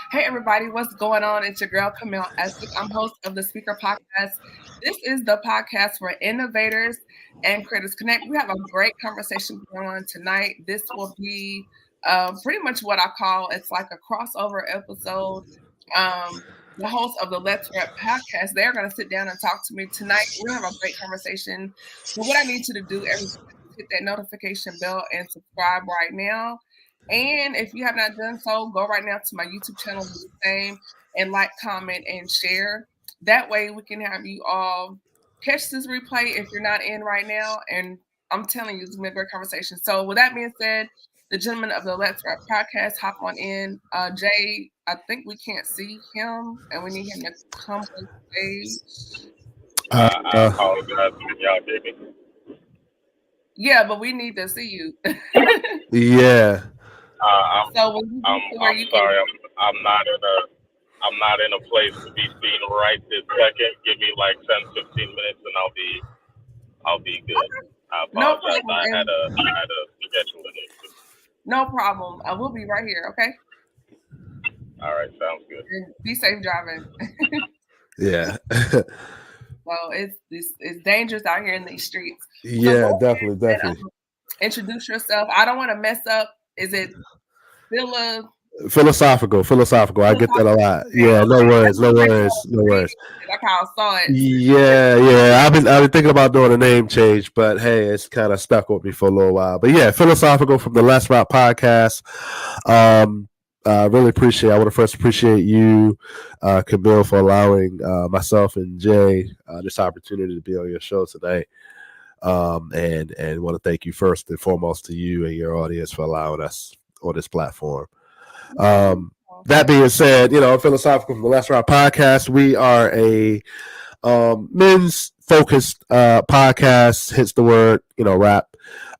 Hey everybody, what's going on? It's your girl Camille Essex. I'm host of the Speaker Podcast. This is the podcast where innovators and creators connect. We have a great conversation going on tonight. This will be pretty much what I call it's like a crossover episode. The host of the Let's Rap podcast, they're going to sit down and talk to me tonight. We're going to have a great conversation. But what I need you to do, everybody, is hit that notification bell and subscribe right now. And if you have not done so, go right now to my YouTube channel, do the same, and like, comment, and share. That way we can have you all catch this replay if you're not in right now. And I'm telling you, it's been a great conversation. So with that being said, the gentleman of the Let's Rap podcast, hop on in. Jay, I think we can't see him, and we need him to come on stage. I apologize when y'all did me. Yeah, but we need to see you. Yeah. So when you I'm sorry. I'm not in a place to be seen right this second. Give me like 10, 15 minutes, and I'll be good. I No apologize. problem. I had a scheduling issue. No problem. We'll be right here. Okay. All right, sounds good. And be safe driving. Yeah. Well, it's dangerous out here in these streets. Yeah, So definitely. Introduce yourself. I don't want to mess up. Is it Philosophical. I get that a lot. Yeah, no worries. That's how I saw it. Yeah. I've been thinking about doing a name change, but hey, it's kind of stuck with me for a little while. But yeah, philosophical from the Let's Rock podcast. I really appreciate. I want to first appreciate you, Camille, for allowing myself and Jay this opportunity to be on your show tonight. And want to thank you first and foremost to you and your audience for allowing us on this platform. That being said, philosophical from the Let's Rock podcast, we are a men's focused podcast. Hits the word, rap.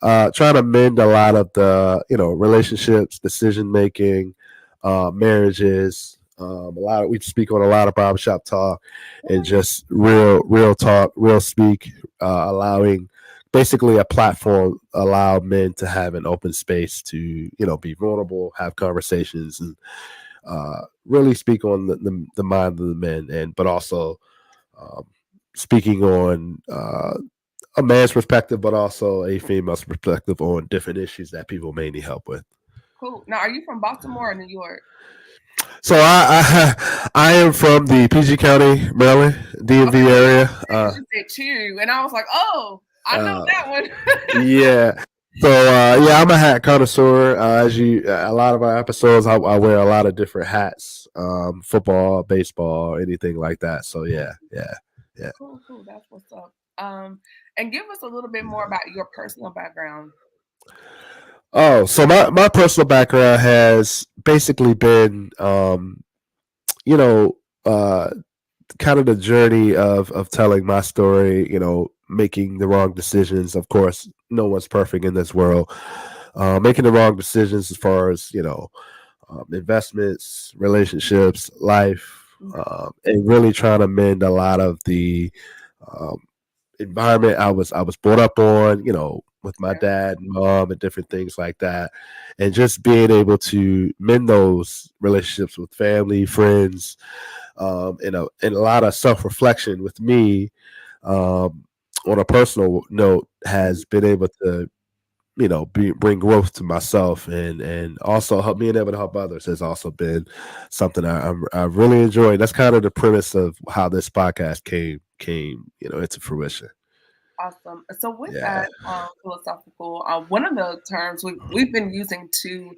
Trying to mend a lot of the, relationships, decision making, marriages. We speak on a lot of barbershop talk and just real talk, real speak, allowing basically a platform allow men to have an open space to be vulnerable, have conversations, and really speak on the mind of the men, but also speaking on a man's perspective, but also a female's perspective on different issues that people may need help with. Cool. Now, are you from Baltimore or New York? So I am from the PG County, Maryland, DMV area. They cheer you, and I was like, oh, I know that one. Yeah. So I'm a hat connoisseur. A lot of our episodes, I wear a lot of different hats, football, baseball, anything like that. So yeah. Cool. That's what's up. And give us a little bit more about your personal background. Oh, so my personal background has basically been, kind of the journey of telling my story, making the wrong decisions. Of course, no one's perfect in this world. Making the wrong decisions as far as, investments, relationships, life, and really trying to mend a lot of the environment I was brought up on, with my dad and mom and different things like that. And just being able to mend those relationships with family, friends, and a lot of self-reflection with me, on a personal note, has been able to, bring growth to myself, and also being able to help others has also been something I really enjoyed. That's kind of the premise of how this podcast came into fruition. Awesome. So with that philosophical, one of the terms we've been using two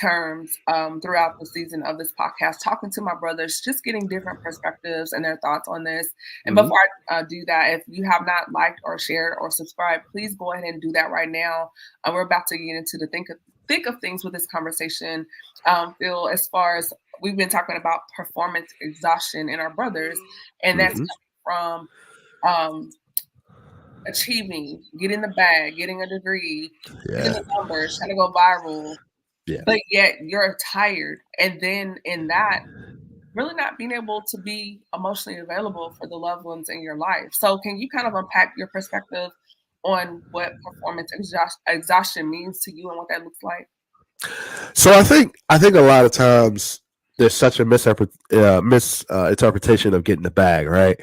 terms throughout the season of this podcast, talking to my brothers, just getting different perspectives and their thoughts on this. And before I do that, if you have not liked or shared or subscribed, please go ahead and do that right now. We're about to get into the think of things with this conversation. Phil, as far as we've been talking about performance exhaustion in our brothers, and that's from achieving, getting the bag, getting a degree, getting the numbers, trying to go viral. Yeah. But yet you're tired. And then in that, really not being able to be emotionally available for the loved ones in your life. So can you kind of unpack your perspective on what performance exhaustion means to you and what that looks like? So I think a lot of times there's such a misinterpretation of getting the bag, right?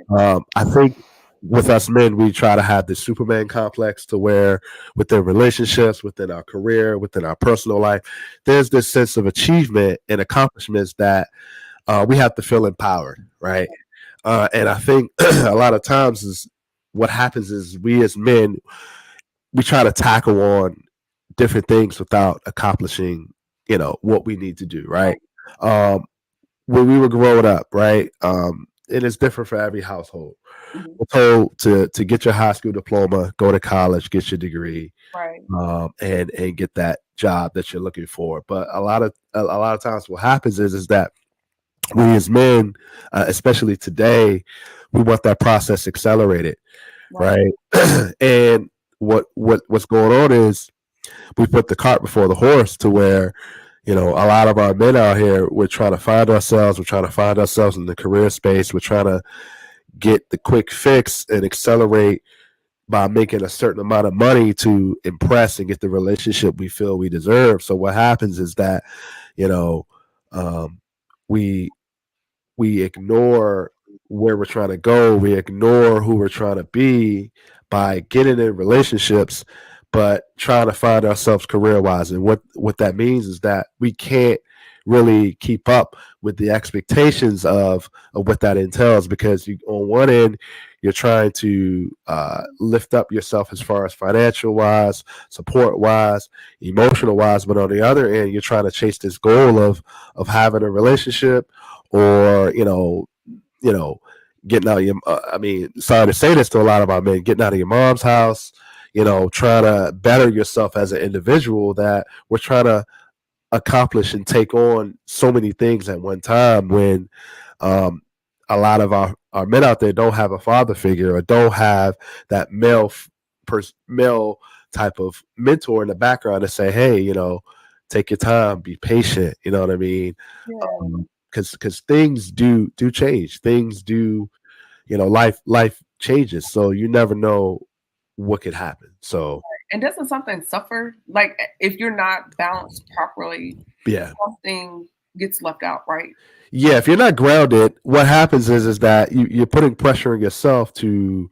Right. I think with us men, we try to have this Superman complex to where within relationships, within our career, within our personal life, there's this sense of achievement and accomplishments that we have to feel empowered, right? And I think a lot of times is what happens is we as men we try to tackle on different things without accomplishing, what we need to do, right? Right. Um, when we were growing up, right? And it's different for every household. Mhm. We're told to get your high school diploma, go to college, get your degree, Right. and get that job that you're looking for. But a lot of times, what happens is that we as men, especially today, we want that process accelerated, Right. right? And what's going on is we put the cart before the horse to where a lot of our men out here we're trying to find ourselves, we're trying to find ourselves in the career space, we're trying to get the quick fix and accelerate by making a certain amount of money to impress and get the relationship we feel we deserve. So what happens is that you know um, we we ignore where we're trying to go. We ignore who we're trying to be by getting in relationships, but trying to find ourselves career wise. And what that means is that we can't really keep up with the expectations of what that entails because on one end you're trying to lift up yourself as far as financial wise, support wise, emotional wise, but on the other end you're trying to chase this goal of having a relationship or you know getting out of your I mean, sorry to say this to a lot of our men, getting out of your mom's house, trying to better yourself as an individual, that we're trying to accomplish and take on so many things at one time when um, a lot of our men out there don't have a father figure or don't have that male type of mentor in the background to say, hey, take your time, be patient. You know what I mean? Yeah. Because things do change. Things do, life changes. So you never know what could happen. So And doesn't something suffer? Like if you're not balanced properly, yeah. something gets left out, right? Yeah, if you're not grounded, what happens is that you're putting pressure on yourself to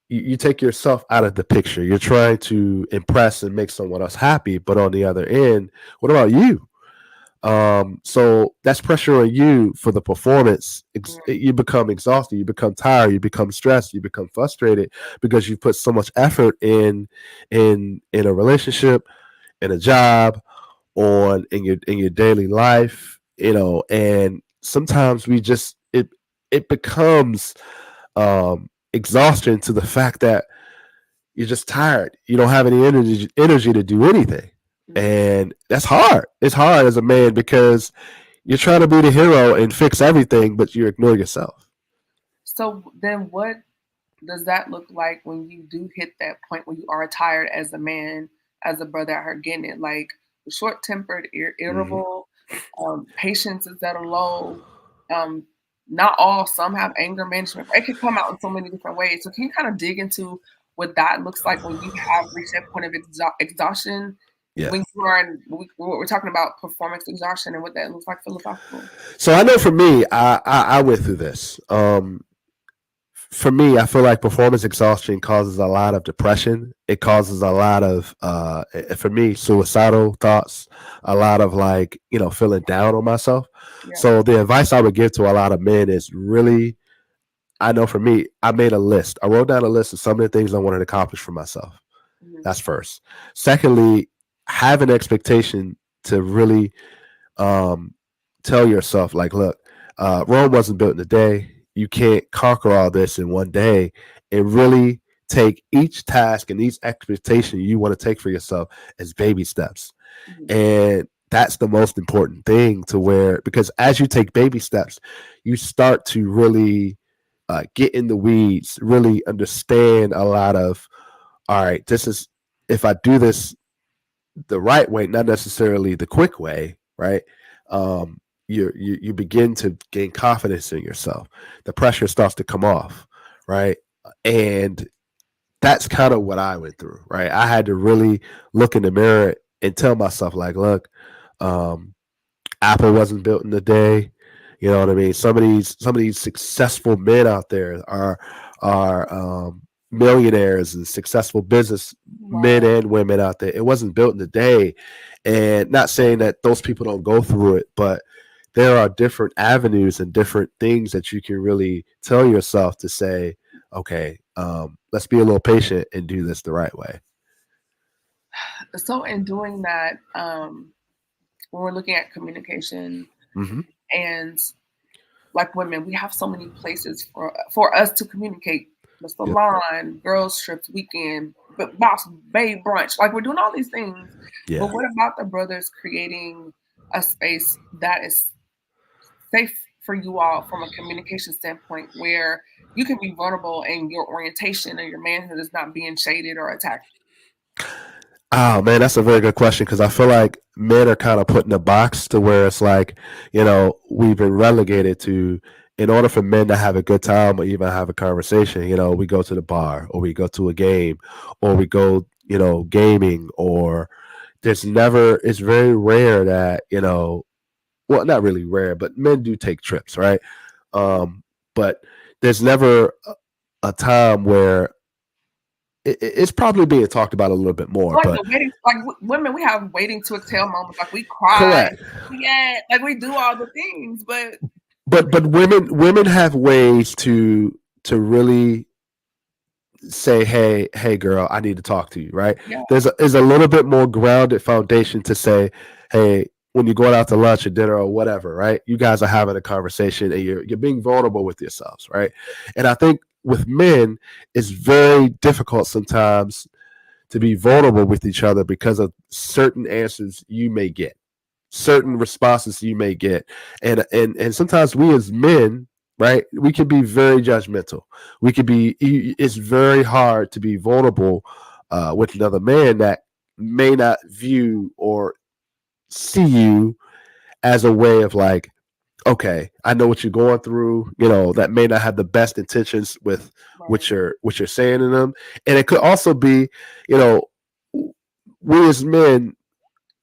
you take yourself out of the picture. You're trying to impress and make someone else happy, but on the other end, what about you? So that's pressure on you for the performance. Yeah. You become exhausted, you become tired, you become stressed, you become frustrated because you put so much effort in a relationship, in a job, on in your daily life, and sometimes we just it becomes exhaustion to the fact that you're just tired. You don't have any energy to do anything. Mhm. And that's hard. It's hard as a man because you're trying to be the hero and fix everything, but you ignore yourself. So then what does that look like when you do hit that point where you are tired as a man, as a brother out here getting it? Like short tempered, Mhm. irritable, patience is at a low. Um, not all, some have anger management. It can come out in so many different ways. So can you kind of dig into what that looks like when you have reached that point of exhaustion? Yeah. When you are we're talking about performance exhaustion and what that looks like philosophical. So I know for me, I went through this. For me, I feel like performance exhaustion causes a lot of depression. It causes a lot of, for me, suicidal thoughts, a lot of like, feeling down on myself. Yeah. So the advice I would give to a lot of men is really, I know for me, I made a list. I wrote down a list of some of the things I wanted to accomplish for myself. Mhm. That's first. Secondly, have an expectation to really um, tell yourself, like, look, Rome wasn't built in a day. You can't conquer all this in one day, and really take each task and each expectation you want to take for yourself as baby steps. Mhm. And that's the most important thing to where, because as you take baby steps, you start to really get in the weeds, really understand a lot of, all right, this is, if I do this the right way, not necessarily the quick way, right? You begin to gain confidence in yourself. The pressure starts to come off, right? And that's kind of what I went through, right? I had to really look in the mirror and tell myself, like, look, um, Apple wasn't built in a day. You know what I mean? Some of these successful men out there are millionaires and successful business men Wow. and women out there. It wasn't built in a day, and not saying that those people don't go through it, but there are different avenues and different things that you can really tell yourself to say, okay, let's be a little patient and do this the right way. So in doing that, when we're looking at communication Mm-hmm. and like women, we have so many places for us to communicate. The Yep. salon, girls trips, weekend, but boss babe brunch. Like we're doing all these things. But Yeah. what about the brothers creating a space that is safe for you all from a communication standpoint where you can be vulnerable and your orientation and your manhood is not being shaded or attacked? Oh man, that's a very good question because I feel like men are kind of put in a box to where it's like, we've been relegated to, in order for men to have a good time or even have a conversation, we go to the bar or we go to a game or we go, gaming, or it's very rare that, well, not really rare, but men do take trips, right? But there's never a time where it's probably being talked about a little bit more, Like but the waiting, like women, we have waiting to exhale moments. Like we cry, correct. yeah, like we do all the things, but But women have ways to really say, hey girl, I need to talk to you, right? yeah, There's a little bit more grounded foundation to say, hey, when you're going out to lunch or dinner or whatever, right? You guys are having a conversation and you're being vulnerable with yourselves, right? And I think with men, it's very difficult sometimes to be vulnerable with each other because of certain answers you may get, certain responses you may get, and sometimes we as men, right, we can be very judgmental. We could be. It's very hard to be vulnerable with another man that may not view or see you as a way of like, okay, I know what you're going through. That may not have the best intentions with right. what you're saying to them, and it could also be, you know, we as men,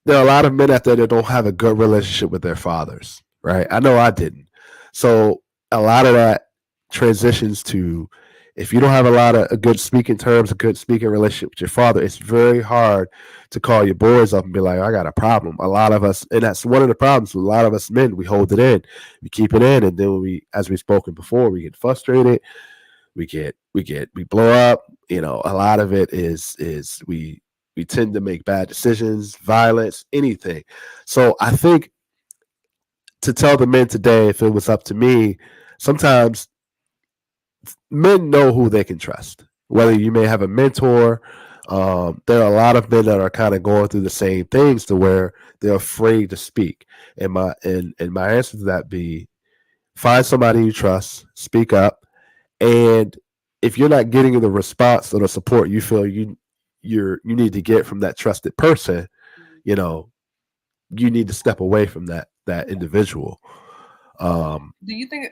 there are a lot of men out there that don't have a good relationship with their fathers, right? I know I didn't. So a lot of that transitions to, if you don't have a lot of a good speaking terms, a good speaking relationship with your father, it's very hard to call your boys up and be like, I got a problem. A lot of us, and that's one of the problems with a lot of us men, we hold it in, we keep it in, and then as we've spoken before, we get frustrated, we blow up. A lot of it is we tend to make bad decisions, violence, anything. So I think, to tell the men today, if it was up to me, sometimes men know who they can trust. Whether you may have a mentor, there are a lot of men that are kind of going through the same things to where they're afraid to speak. And my answer to that be, find somebody you trust, speak up, and if you're not getting the response or the support you feel you need to get from that trusted person, you know, you need to step away from that individual. Do you think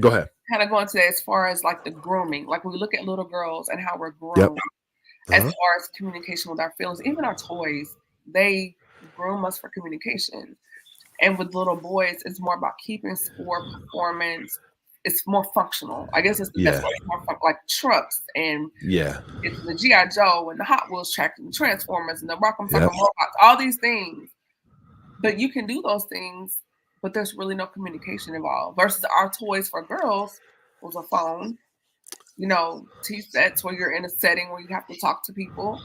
Go ahead. kind of going to that as far as like the grooming, like we look at little girls and how we're Yep. groomed as Uh-huh. far as communication with our feelings, even our toys, they groom us for communication. And with little boys, it's more about keeping score, performance. It's more functional. I guess it's the best Yeah. way. It's more like trucks and Yeah. it's the GI Joe and the Hot Wheels track and the Transformers and the Rock'em Sock'em Yep. robots. All these things, but you can do those things, but there's really no communication involved. Versus our toys for girls was a phone, T sets where you're in a setting where you have to talk to people.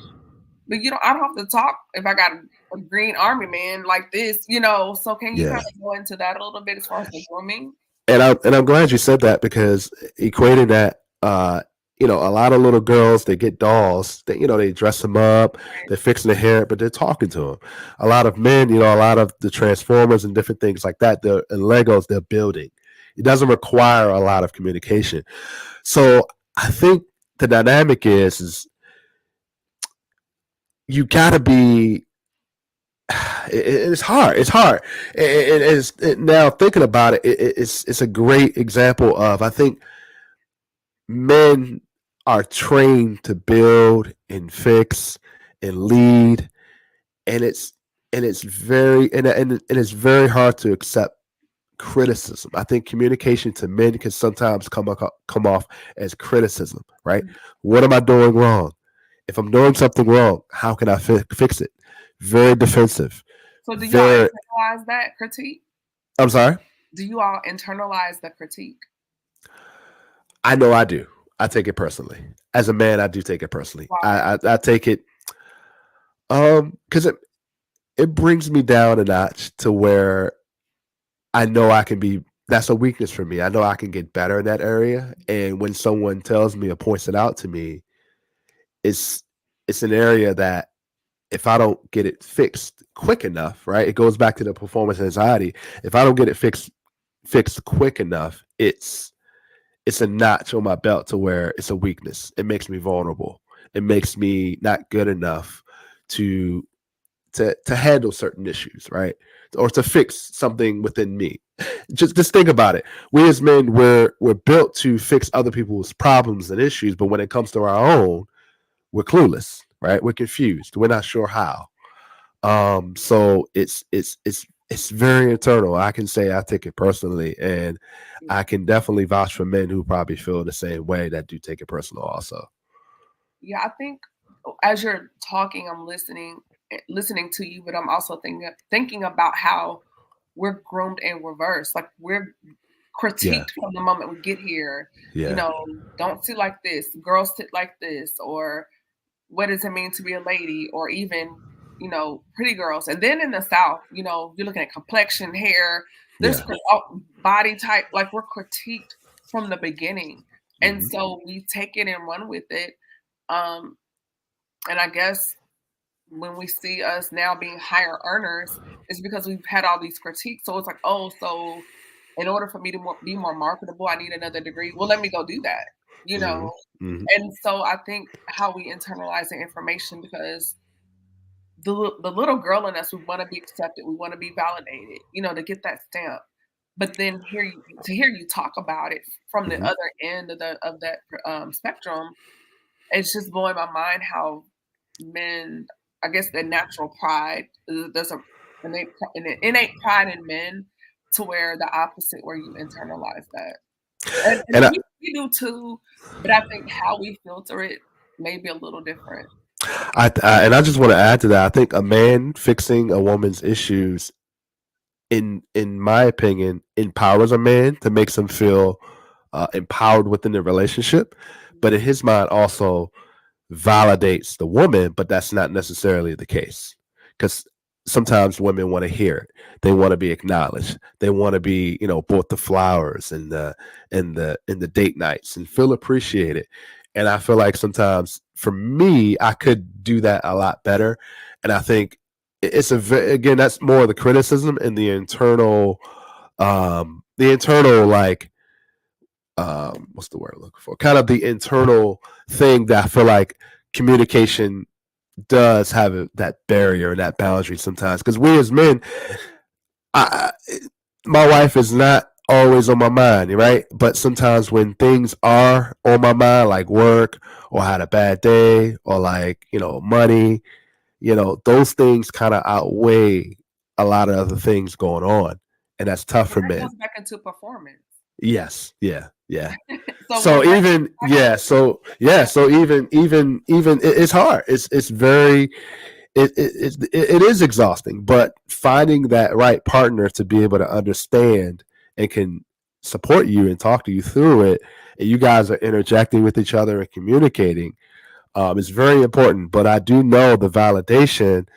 But I don't have to talk if I got a green army man like this. So can you kind Yeah. of go into that a little bit as far as the grooming? And I'm glad you said that, because equating that, a lot of little girls, they get dolls, they dress them up, they're fixing their hair, but they're talking to them. A lot of men, a lot of the Transformers and different things like that, and Legos, they're building. It doesn't require a lot of communication. So I think the dynamic is you gotta be. It's hard. It's hard. Now thinking about it, it's a great example of, I think, men are trained to build and fix and lead, and and it's very and it's very hard to accept criticism. I think communication to men can sometimes come off as criticism, right? Mm. What am I doing wrong? If I'm doing something wrong, how can I fix it? Very defensive. So do y'all Very. internalize that critique? I'm sorry. Do you all internalize the critique? I know I do. I take it personally. As a man, I do take it personally. Why? I take it because it brings me down a notch to where I know I can be. That's a weakness for me. I know I can get better in that area. And when someone tells me or points it out to me, it's it's an area that if I don't get it fixed quick enough, right? It goes back to the performance anxiety. If I don't get it fixed quick enough, it's a notch on my belt to where it's a weakness. It makes me vulnerable. It makes me not good enough to to handle certain issues, right? Or to fix something within me. Just think about it. We as men, we're built to fix other people's problems and issues, but when it comes to our own, we're clueless, right? We're confused. We're not sure how. So it's very internal. I can say I take it personally, and I can definitely vouch for men who probably feel the same way that do take it personal also. Yeah, I think as you're talking, I'm listening to you, but I'm also thinking about how we're groomed in reverse. Like we're Yeah, critiqued from the moment we get here. You yeah, know, don't sit like this, girls sit like this, or what does it mean to be a lady, or even, pretty girls. And then in the South, you're looking at complexion, hair, there's yeah. body type, like we're critiqued from the beginning. And Hmm. so we take it and run with it. Um, and I guess when we see us now being higher earners, it's because we've had all these critiques. So it's like, oh, so in order for me to be more marketable, I need another degree. Well, let me go do that, you Hmm. know? Hmm. And so I think how we internalize the information, because the little girl in us, we want to be accepted, we want to be validated, to get that stamp. But then hear you talk about it from the Hmm. other end of that spectrum, it's just blowing my mind how men, I guess, their natural pride, there's an innate pride in men, to where the opposite, where you internalize that. And And we do too, but I think how we filter it may be a little different. I just want to add to that. I think a man fixing a woman's issues, in my opinion, empowers a man to makes him feel empowered within the relationship. But in his mind, also validates the woman, but that's not necessarily the case. Because sometimes women want to hear it. They want to be acknowledged. They want to be, bought the flowers and the date nights and feel appreciated. And I feel like sometimes for me, I could do that a lot better. And I think again, that's more of the criticism and the internal like what's the word I'm looking for? Kind of the internal thing that I feel like communication does have that barrier and that boundary sometimes. Because we as men, I, my wife is not always on my mind, right? But sometimes when things are on my mind, like work or I had a bad day or like, money, those things kind of outweigh a lot of other things going on. And that's tough And for that men. goes back into performance. Yes. Yeah. Yeah. So So when that even yeah, so yeah, so even it's hard. It's very it is exhausting, but finding that right partner to be able to understand and can support you and talk to you through it, and you guys are interjecting with each other and communicating, is very important. But I do know the validation,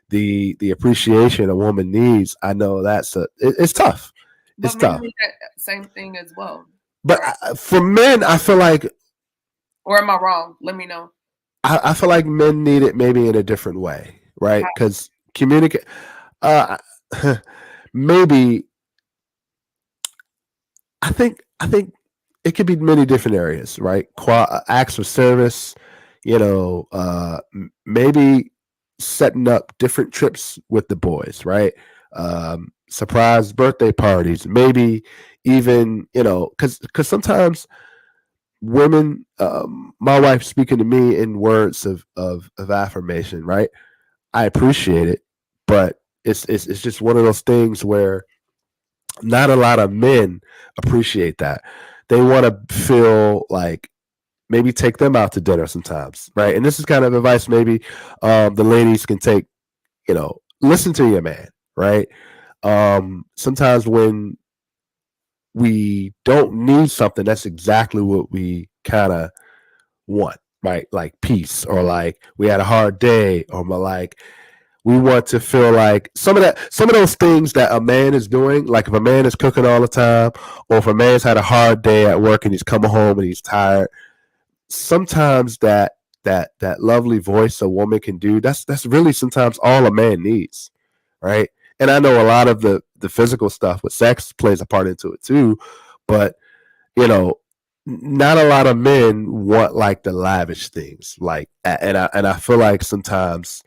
the appreciation a woman needs. I know it's tough. But It's men tough. need that same thing as well, But right? for men, I feel like Or am I wrong? Let me know. I feel like men need it maybe in a different way, right? How, Because communicate, uh, maybe I think it could be many different areas, right? Acts of service, maybe setting up different trips with the boys, right? Surprise birthday parties, maybe even because sometimes women, my wife speaking to me in words of affirmation, right? I appreciate it, but it's just one of those things where not a lot of men appreciate that. They want to feel like maybe take them out to dinner sometimes, right? And this is kind of advice maybe the ladies can take. Listen to your man, right? Sometimes when we don't need something, that's exactly what we kind of want, right? Like peace, or like we had a hard day, or like we want to feel like some of those things that a man is doing, like if a man is cooking all the time, or if a man's had a hard day at work and he's coming home and he's tired, sometimes that lovely voice a woman can do, that's really sometimes all a man needs, right? And I know a lot of the physical stuff with sex plays a part into it too, but you know, not a lot of men want like the lavish things, like, and I feel like sometimes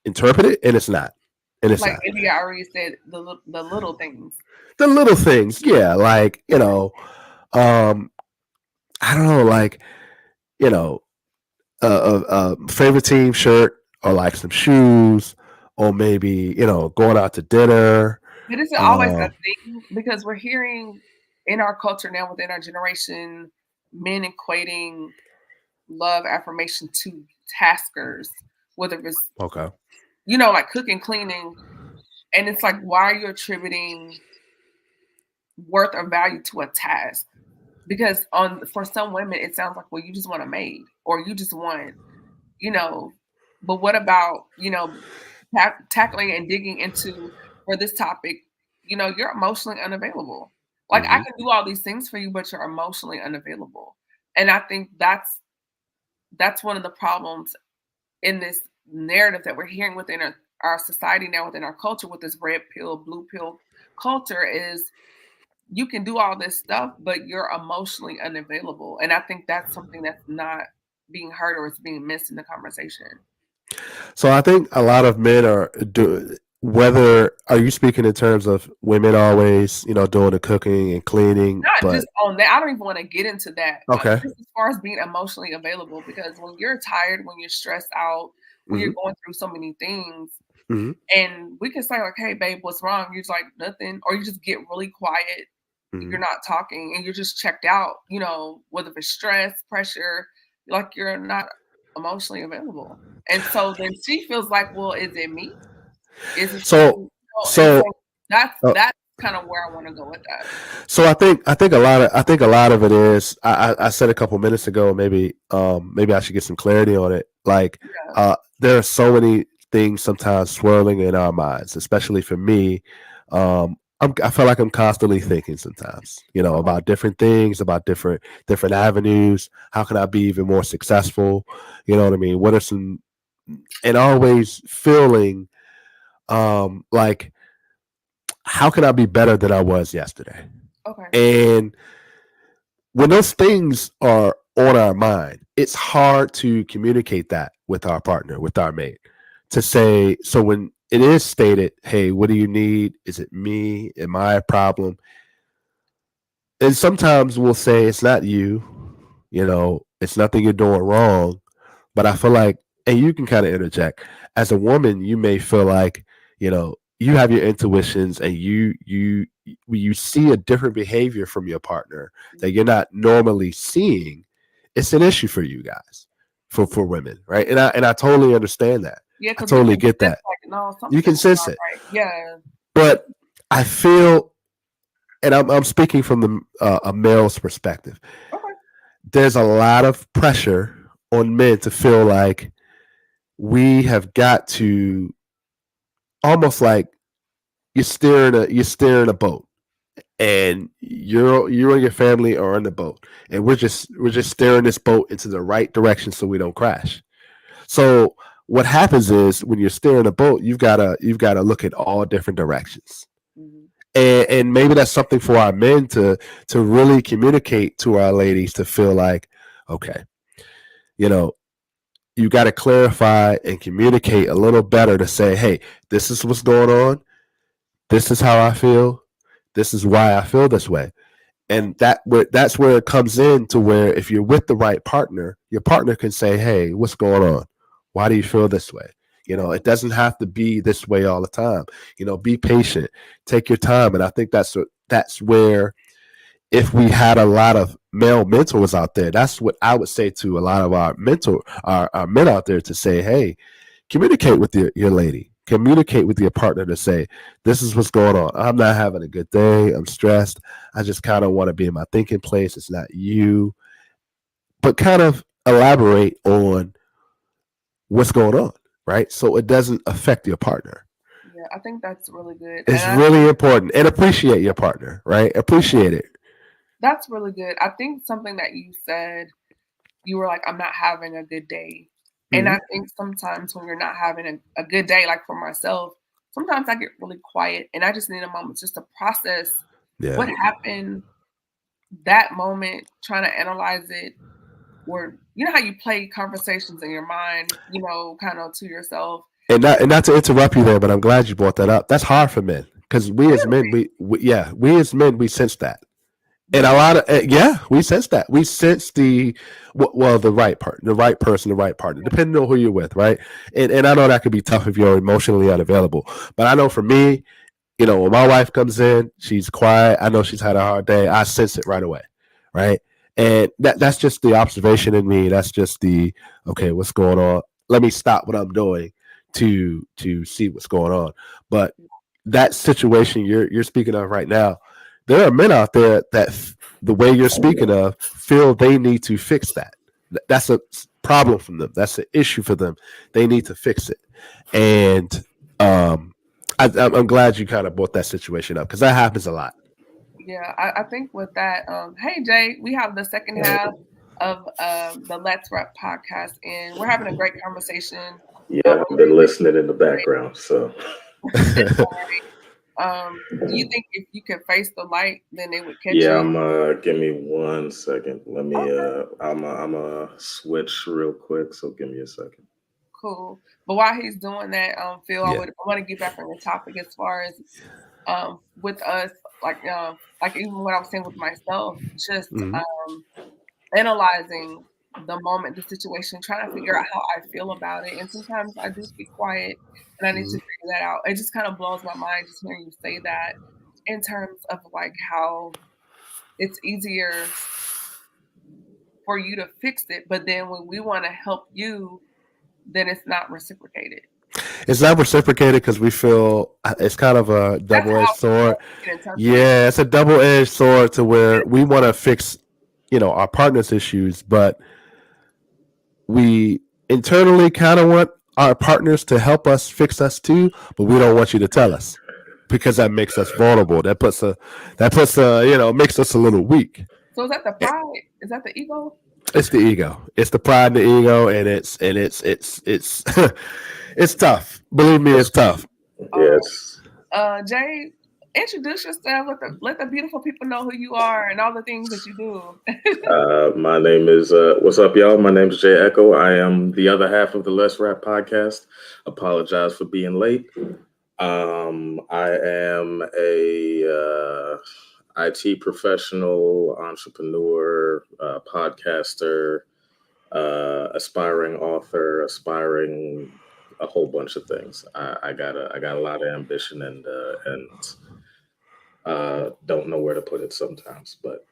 interpret it, and it's not, and it's Like not India already said, the little things. the little things, yeah, like um, I don't know, like you know, favorite team shirt, or like some shoes, or maybe going out to dinner. But is it always a Um, thing? Because we're hearing in our culture now, within our generation, men equating love affirmation to taskers, whether it's, okay. like cooking, cleaning. And it's like, why are you attributing worth or value to a task? Because for some women, it sounds like, well, you just want a maid, or you just want, you know, but what about, tackling and digging into, for this topic, you're emotionally unavailable. Like, I Hmm. can do all these things for you, but you're emotionally unavailable. And I think that's one of the problems in this narrative that we're hearing within our society now, within our culture, with this red pill, blue pill culture, is you can do all this stuff, but you're emotionally unavailable. And I think that's something that's not being heard, or it's being missed in the conversation. So I think a lot of men are do. Whether are you speaking in terms of women always, doing the cooking and cleaning, Not but just on that. I don't even want to get into that. okay. Just as far as being emotionally available, because when you're tired, when you're stressed out, when you're Hmm. going through so many things, Hmm. and we can say like, "Hey, babe, what's wrong?" You're just like, "Nothing," or you just get really quiet. You're Hmm. not talking, and you're just checked out. Whether it's stress, pressure, like you're not emotionally available, and so then she feels like, "Well, is it me? Is it you?" So And so so uh, that's kind of where I want to go with that. So I think a lot of it is I said a couple minutes ago, maybe I should get some clarity on it. Like Yeah. there are so many things sometimes swirling in our minds, especially for me. I feel like I'm constantly thinking sometimes, Okay. about different things, about different avenues. How can I be even more successful? You know what I mean? What are some, and always feeling like how can I be better than I was yesterday? Okay. And when those things are on our mind, it's hard to communicate that with our partner, with our mate, to say, so when it is stated, hey, what do you need? Is it me? Am I a problem? And sometimes we'll say, it's not you, it's nothing you're doing wrong. But I feel like, and you can kind of interject, as a woman, you may feel like, you have your intuitions, and when you see a different behavior from your partner that you're not normally seeing, it's an issue for you guys, for women, right? And I totally understand that. Yeah, I because we totally can get sense that. like, no, You something's can sense not it, right. Yeah. but I feel, and I'm speaking from a male's perspective. Okay. There's a lot of pressure on men to feel like we have got to, almost like you're steering a boat, and you and your family are on the boat, and we're just steering this boat into the right direction so we don't crash. So what happens is, when you're steering a boat, you've got to look at all different directions. Mhm. And maybe that's something for our men to really communicate to our ladies, to feel like, okay, you know you got to clarify and communicate a little better, to say, hey, this is what's going on, this is how I feel, this is why I feel this way. Right. And that's where it comes in, to where if you're with the right partner, your partner can say, hey, what's going on, why do you feel this way, It doesn't have to be this way all the time. Be patient, take your time. And I think that's where, if we had a lot of male mentors out there, that's what I would say to a lot of our men out there, to say, hey, communicate with your lady, communicate with your partner, to say, this is what's going on. I'm not having a good day. I'm stressed. I just kind of want to be in my thinking place. It's not you, but kind of elaborate on what's going on, right? So it doesn't affect your partner. Yeah, I think that's really good. It's really important, and appreciate your partner, right? Appreciate it. That's really good. I think something that you said, you were like, I'm not having a good day. And Mm-hmm. I think sometimes when you're not having a good day, like for myself, sometimes I get really quiet and I just need a moment just to process Yeah. what happened that moment, trying to analyze it. Or, you know how you play conversations in your mind, kind of to yourself. And not to interrupt you there, but I'm glad you brought that up. That's hard for men, because we as men, we as men, we sense that. And a Really? lot of we sense that. We sense the right part, the right person, the right partner, depending on who you're with, right? And I know that could be tough if you're emotionally unavailable. But I know for me, when my wife comes in, she's quiet. I know she's had a hard day. I sense it right away, right? And that's just the observation in me. That's just the, okay, what's going on? Let me stop what I'm doing to see what's going on. But that situation you're speaking of right now, there are men out there that the way you're speaking of feel they need to fix that. That's a problem for them. That's an issue for them. They need to fix it. And um, I'm glad you kind of brought that situation up, because that happens a lot. Yeah, I think with that, hey Jay, we have the second half of the Let's Rap podcast, and we're having a great conversation. Yeah, I've been listening in the background. So Do you think if you could face the light, then it would catch yeah, you? I'm give me 1 second. Let me Okay, I'm switch real quick. So give me a second. cool. But while he's doing that, Phil, I Yeah. would I want to get back on the topic as far as with us, like even what I was saying with myself, just Mhm. analyzing the moment, the situation, trying to figure out how I feel about it. And sometimes I do get quiet and I need to Mhm. figure that out. It just kind of blows my mind just hearing you say that in terms of like how it's easier for you to fix it, but then when we want to help you, then it's not reciprocated. It's not reciprocated because we feel it's kind of a That's double how edged sword. I get in touch with you. Yeah, it's a double edged sword, to where we want to fix, our partner's issues, but we internally kind of want our partners to help us fix us too, but we don't want you to tell us, because that makes us vulnerable. That makes us a little weak. So is that the pride? Is that the ego? It's the ego. It's the pride and the ego, and it's it's tough. Believe me, it's tough. Oh, Yes. Jay, introduce yourself. Let the beautiful people know who you are and all the things that you do. My name is what's up, y'all? My name is Jay Echo. I am the other half of the Let's Rap podcast. Apologize for being late. I am a IT professional, entrepreneur, podcaster, aspiring author, aspiring a whole bunch of things. I got a lot of ambition and don't know where to put it sometimes, but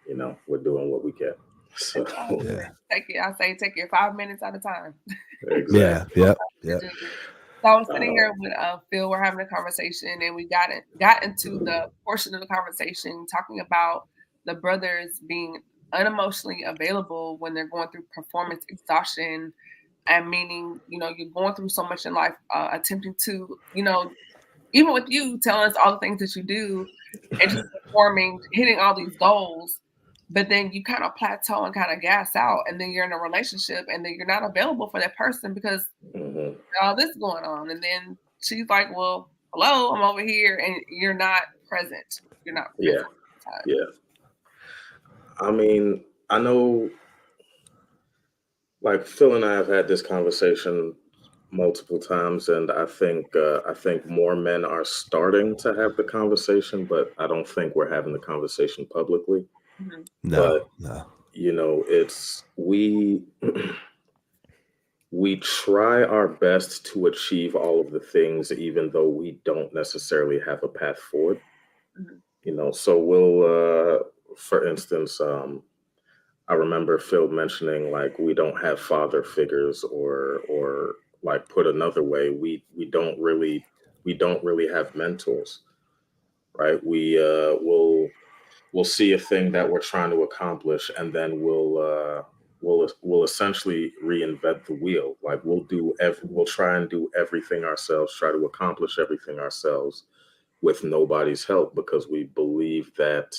we're doing what we can. So It's all good. Yeah, Take it 5 minutes at a time. yeah, exactly. yeah, To yeah. do. So I was sitting Uh, here with Phil. We're having a conversation, and we got into the portion of the conversation talking about the brothers being unemotionally available when they're going through performance exhaustion, and meaning you're going through so much in life, attempting to even with you telling us all the things that you do and just performing, hitting all these goals, but then you kind of plateau and kind of gas out, and then you're in a relationship, and then you're not available for that person because mhm. all this going on. And then she's like, well, hello, I'm over here. And you're not present. You're not Yeah, present all the time. yeah. I mean, I know, like Phil and I have had this conversation multiple times, and I think more men are starting to have the conversation, but I don't think we're having the conversation publicly. Mhm. No, But no. it's we we try our best to achieve all of the things, even though we don't necessarily have a path forward. Mhm. So for instance, I remember Phil mentioning like we don't have father figures, or like put another way, we don't really have mentors, right? We'll see a thing that we're trying to accomplish, and then we'll essentially reinvent the wheel. Like we'll try and do everything ourselves, try to accomplish everything ourselves with nobody's help, because we believe that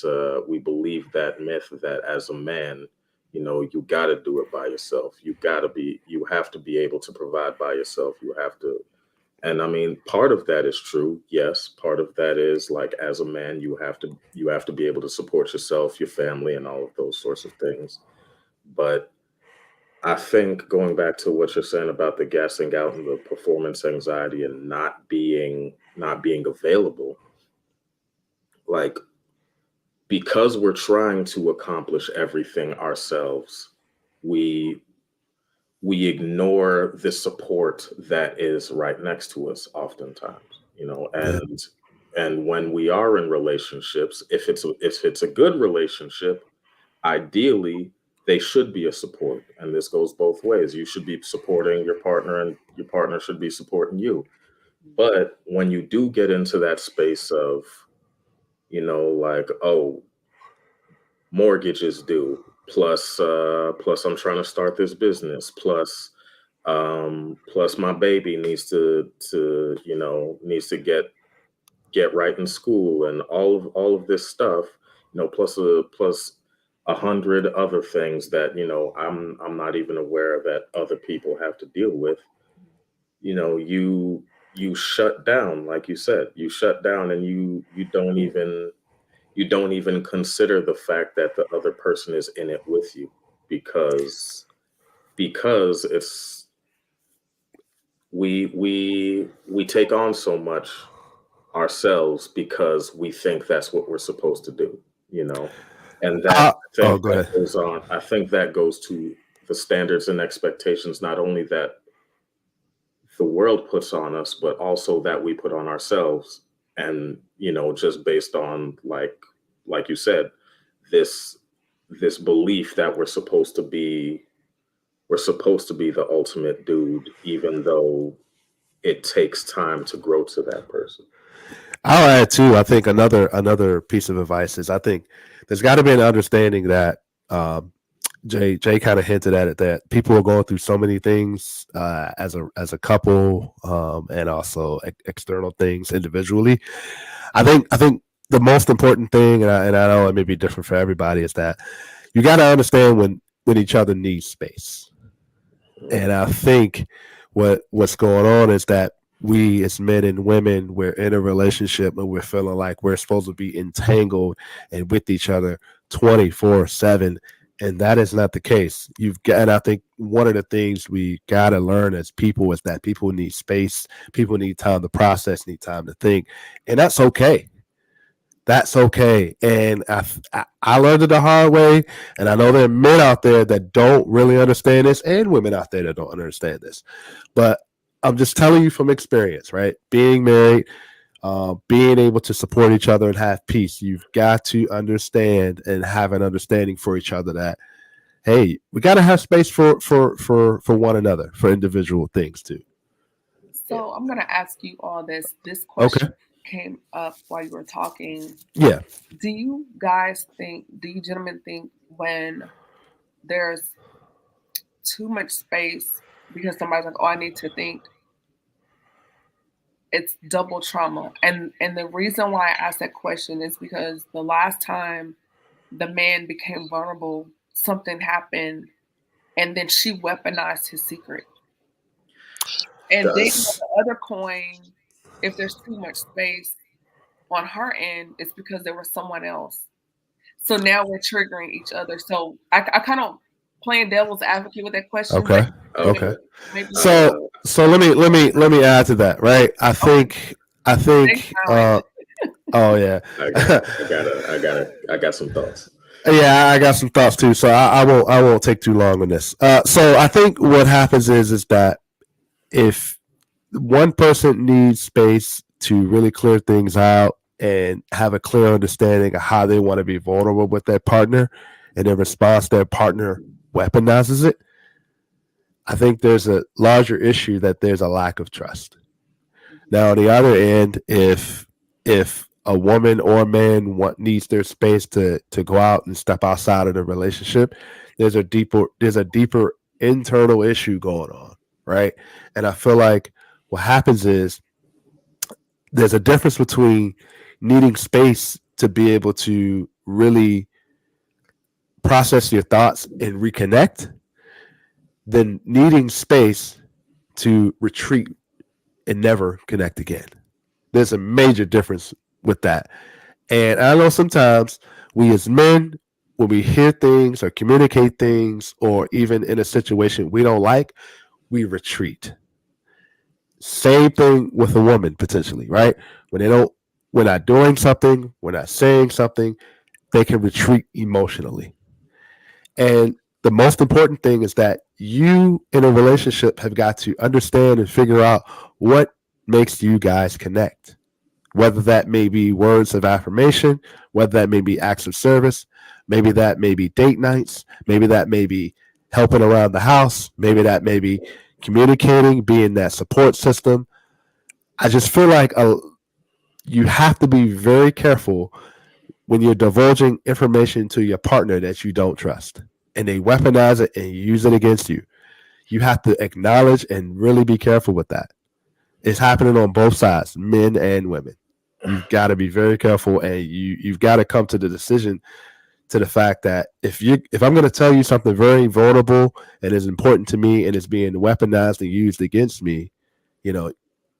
myth that as a man, you got to do it by yourself. You have to be able to provide by yourself. You have to. And I mean, part of that is true. Yes, part of that is like, as a man, you have to be able to support yourself, your family, and all of those sorts of things. But I think, going back to what you're saying about the gassing out and the performance anxiety and not being available, like, because we're trying to accomplish everything ourselves, we we ignore the support that is right next to us oftentimes, Yeah. and when we are in relationships, if it's a good relationship, ideally they should be a support, and this goes both ways. You should be supporting your partner, and your partner should be supporting you. But when you do get into that space of, like, oh, mortgage is due, plus I'm trying to start this business, plus my baby needs to get right in school, and all of this stuff, plus 100 other things that, I'm not even aware that other people have to deal with. You shut down. Like you said, you shut down, and you don't even consider the fact that the other person is in it with you, because it's we take on so much ourselves, because we think that's what we're supposed to do, and that Uh, I oh, think go that ahead. goes on. I think that goes to the standards and expectations, not only that the world puts on us, but also that we put on ourselves. And, just based on, like you said, this this belief that we're supposed to be the ultimate dude, even though it takes time to grow to that person. I'll add too. I think another piece of advice is, I think there's got to be an understanding that, um, Jay kind of hinted at it, that people are going through so many things, as a couple, and also external things individually. I think the most important thing, and I know it may be different for everybody, is that you got to understand when each other needs space. And I think what's going on is that we, as men and women, we're in a relationship and we're feeling like we're supposed to be entangled and with each other 24/7. And that is not the case. And I think one of the things we got to learn as people is that people need space. People need time to process, need time to think. And that's okay. That's okay. And I learned it the hard way. And I know there are men out there that don't really understand this, and women out there that don't understand this. But I'm just telling you from experience, right? Being married, being able to support each other and have peace, you've got to understand and have an understanding for each other that, hey, we got to have space for one another, for individual things too. Yeah. So I'm gonna ask you all this. This Okay. question came up while you were talking. Yeah. Do you gentlemen think when there's too much space because somebody's like, oh, I need to think, it's double trauma? And the reason why I asked that question is because the last time the man became vulnerable, something happened, and then she weaponized his secret. And then on That's the other coin, if there's too much space on her end, it's because there was someone else. So now we're triggering each other. So I kind of playing devil's advocate with that question, but Okay. maybe Okay. okay. maybe So Uh, so let me add to that, right? I okay. think I Take think time. oh yeah. I got some thoughts. Yeah, I got some thoughts too, so I won't take too long on this. So I think what happens is that if one person needs space to really clear things out and have a clear understanding of how they want to be vulnerable with their partner, and in response, their partner weaponizes it, I think there's a larger issue that there's a lack of trust. Now, on the other end, if a woman or a man needs their space to go out and step outside of the relationship, there's a deeper internal issue going on, right? And I feel like what happens is there's a difference between needing space to be able to really process your thoughts and reconnect than needing space to retreat and never connect again. There's a major difference with that. And I know sometimes we as men, when we hear things or communicate things, or even in a situation we don't like, we retreat. Same thing with a woman potentially, right? When they don't, we're not doing something, we're not saying something, they can retreat emotionally. And the most important thing is that you in a relationship have got to understand and figure out what makes you guys connect, whether that may be words of affirmation, whether that may be acts of service, maybe that may be date nights, maybe that may be helping around the house, maybe that may be communicating, being that support system. I just feel like you have to be very careful when you're divulging information to your partner that you don't trust and they weaponize it and use it against you. You have to acknowledge and really be careful with that. It's happening on both sides, men and women. You've got to be very careful, and you've got to come to the decision to the fact that if I'm going to tell you something very vulnerable and is important to me and is being weaponized and used against me, you know,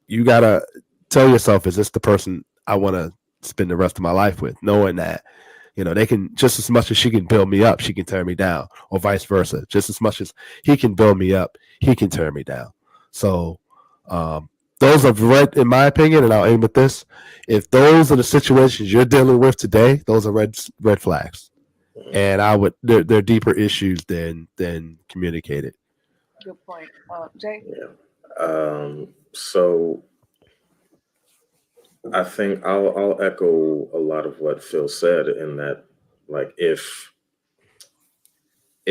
you got to tell yourself, is this the person I want to spend the rest of my life with? Knowing that, they can, just as much as she can build me up, she can tear me down, or vice versa. Just as much as he can build me up, he can tear me down. So, those are red, in my opinion, and I'll aim with this. If those are the situations you're dealing with today, those are red flags, and I would they're deeper issues than communicated. Good point. Jay? Yeah. So I think I'll echo a lot of what Phil said in that, like, if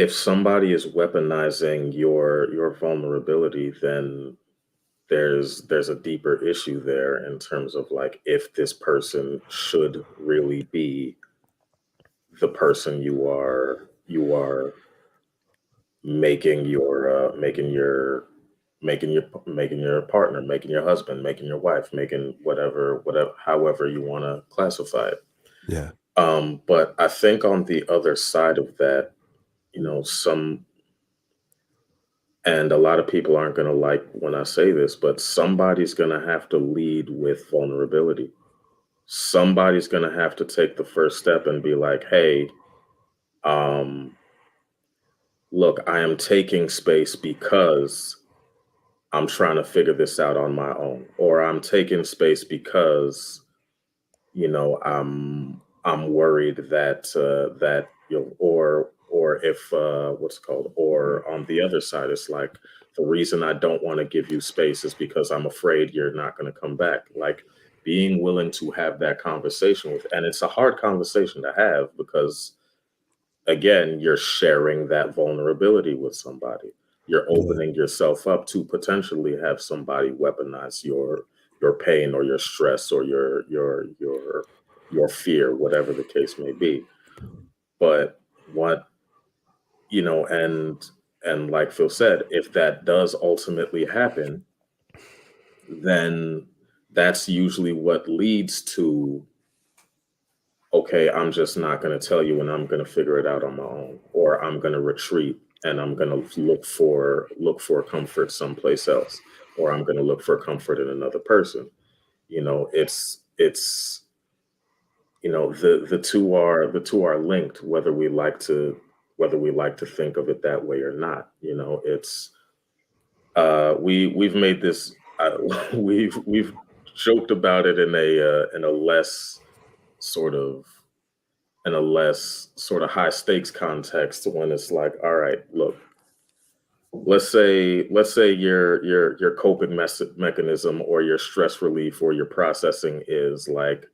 somebody is weaponizing your vulnerability, then there's a deeper issue there in terms of, like, if this person should really be the person you are making your partner, making your husband, making your wife, making whatever however you want to classify it. Yeah, But I think on the other side of that, some, and a lot of people aren't going to like when I say this, but somebody's going to have to lead with vulnerability. Somebody's going to have to take the first step and be like, hey, um, look, I am taking space because I'm trying to figure this out on my own, or I'm taking space because I'm worried that or if what's it called, or on the other side, it's like, the reason I don't want to give you space is because I'm afraid you're not going to come back. Like, being willing to have that conversation with, and it's a hard conversation to have because, again, you're sharing that vulnerability with somebody. You're yeah, opening yourself up to potentially have somebody weaponize your pain or your stress or your fear, whatever the case may be. But what and like Phil said, if that does ultimately happen, then that's usually what leads to, okay, I'm just not going to tell you and I'm going to figure it out on my own, or I'm going to retreat and I'm going to look for comfort someplace else, or I'm going to look for comfort in another person. It's the two are linked, whether we like to think of it that way or not. It's we've made this we've joked about it in a less sort of in a less sort of high stakes context when it's like, all right, look, let's say your coping mechanism or your stress relief or your processing is like,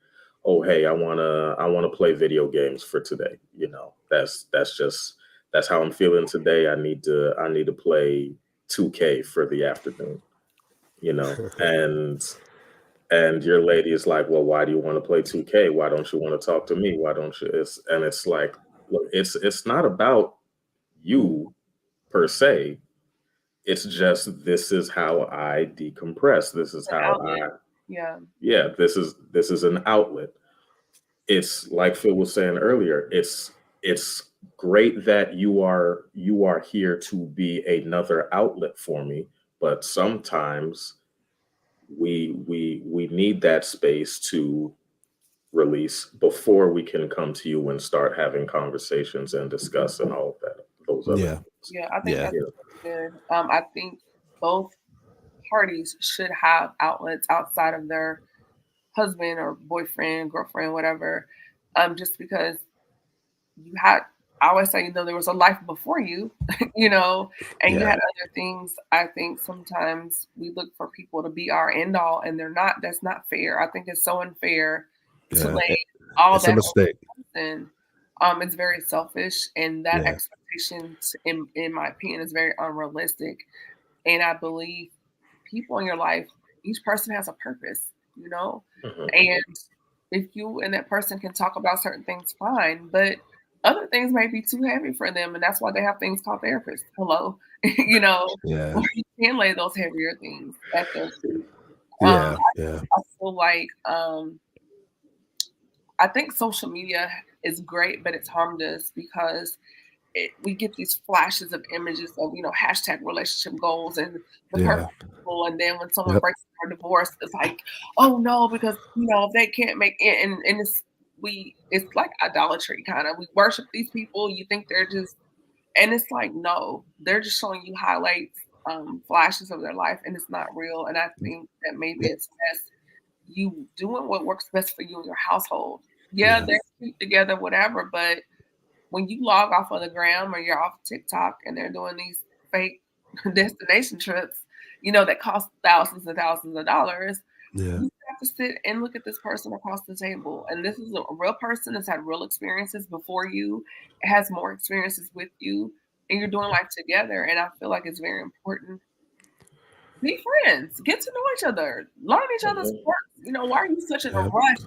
oh hey, I wanna play video games for today. That's how I'm feeling today. I need to play 2K for the afternoon. And your lady is like, well, why do you want to play 2K? Why don't you want to talk to me? Why don't you? It's like, look, it's not about you per se. It's just, this is how I decompress. This is An how outlet. Yeah. yeah, this is an outlet. It's like Phil was saying earlier. It's great that you are here to be another outlet for me, but sometimes we need that space to release before we can come to you and start having conversations and discuss and all of that, those other Yeah. things. Yeah, I think Yeah. that's good. I think both parties should have outlets outside of their husband or boyfriend, girlfriend, whatever. Just because you had, I always say, there was a life before you, and you Yeah. had other things. I think sometimes we look for people to be our end all, and they're not. That's not fair. I think it's so unfair to Yeah. lay all It's a that on mistake. one person. It's very selfish, and that Yeah. expectation, in my opinion, is very unrealistic. And I believe people in your life, each person has a purpose, Mhm. and if you and that person can talk about certain things, fine, but other things may be too heavy for them, and that's why they have things called therapists. Hello, Yeah. where you can lay those heavier things at their feet. Yeah. Yeah. I feel like I think social media is great, but it's harmed us because we get these flashes of images of hashtag relationship goals and the Yeah. perfect people, and then when someone Yep. breaks their divorce, it's like, oh no, because if they can't make it, and it's like idolatry kind of. We worship these people. You think they're just, and it's like, no, they're just showing you highlights, flashes of their life, and it's not real. And I think that maybe it's best you doing what works best for you and your household. Yeah, Yeah. they're cute together, whatever, but when you log off of the gram or you're off TikTok and they're doing these fake destination trips, that cost thousands and thousands of dollars, Yeah. you have to sit and look at this person across the table. And this is a real person that's had real experiences before you, has more experiences with you, and you're doing life together. And I feel like it's very important. Be friends, get to know each other, learn each other's Mhm. quirks. Why are you such in a Yep. rush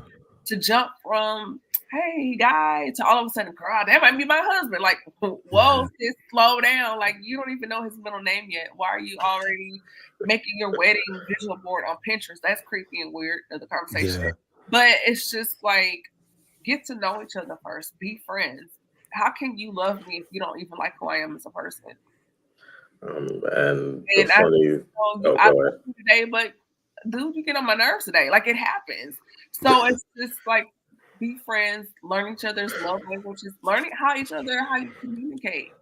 to jump from hey guy to all of a sudden, girl, that might be my husband? Like, whoa, Yeah. sis, slow down. Like, you don't even know his middle name yet. Why are you already making your wedding visual board on Pinterest? That's creepy and weird of the conversation. Yeah. But it's just like, get to know each other first. Be friends. How can you love me if you don't even like who I am as a person? And the And I funny, told you oh, I go love ahead. you today, but dude, you get on my nerves today. Like, it happens. So it's just like, be friends, learn each other's love languages, learning how you communicate.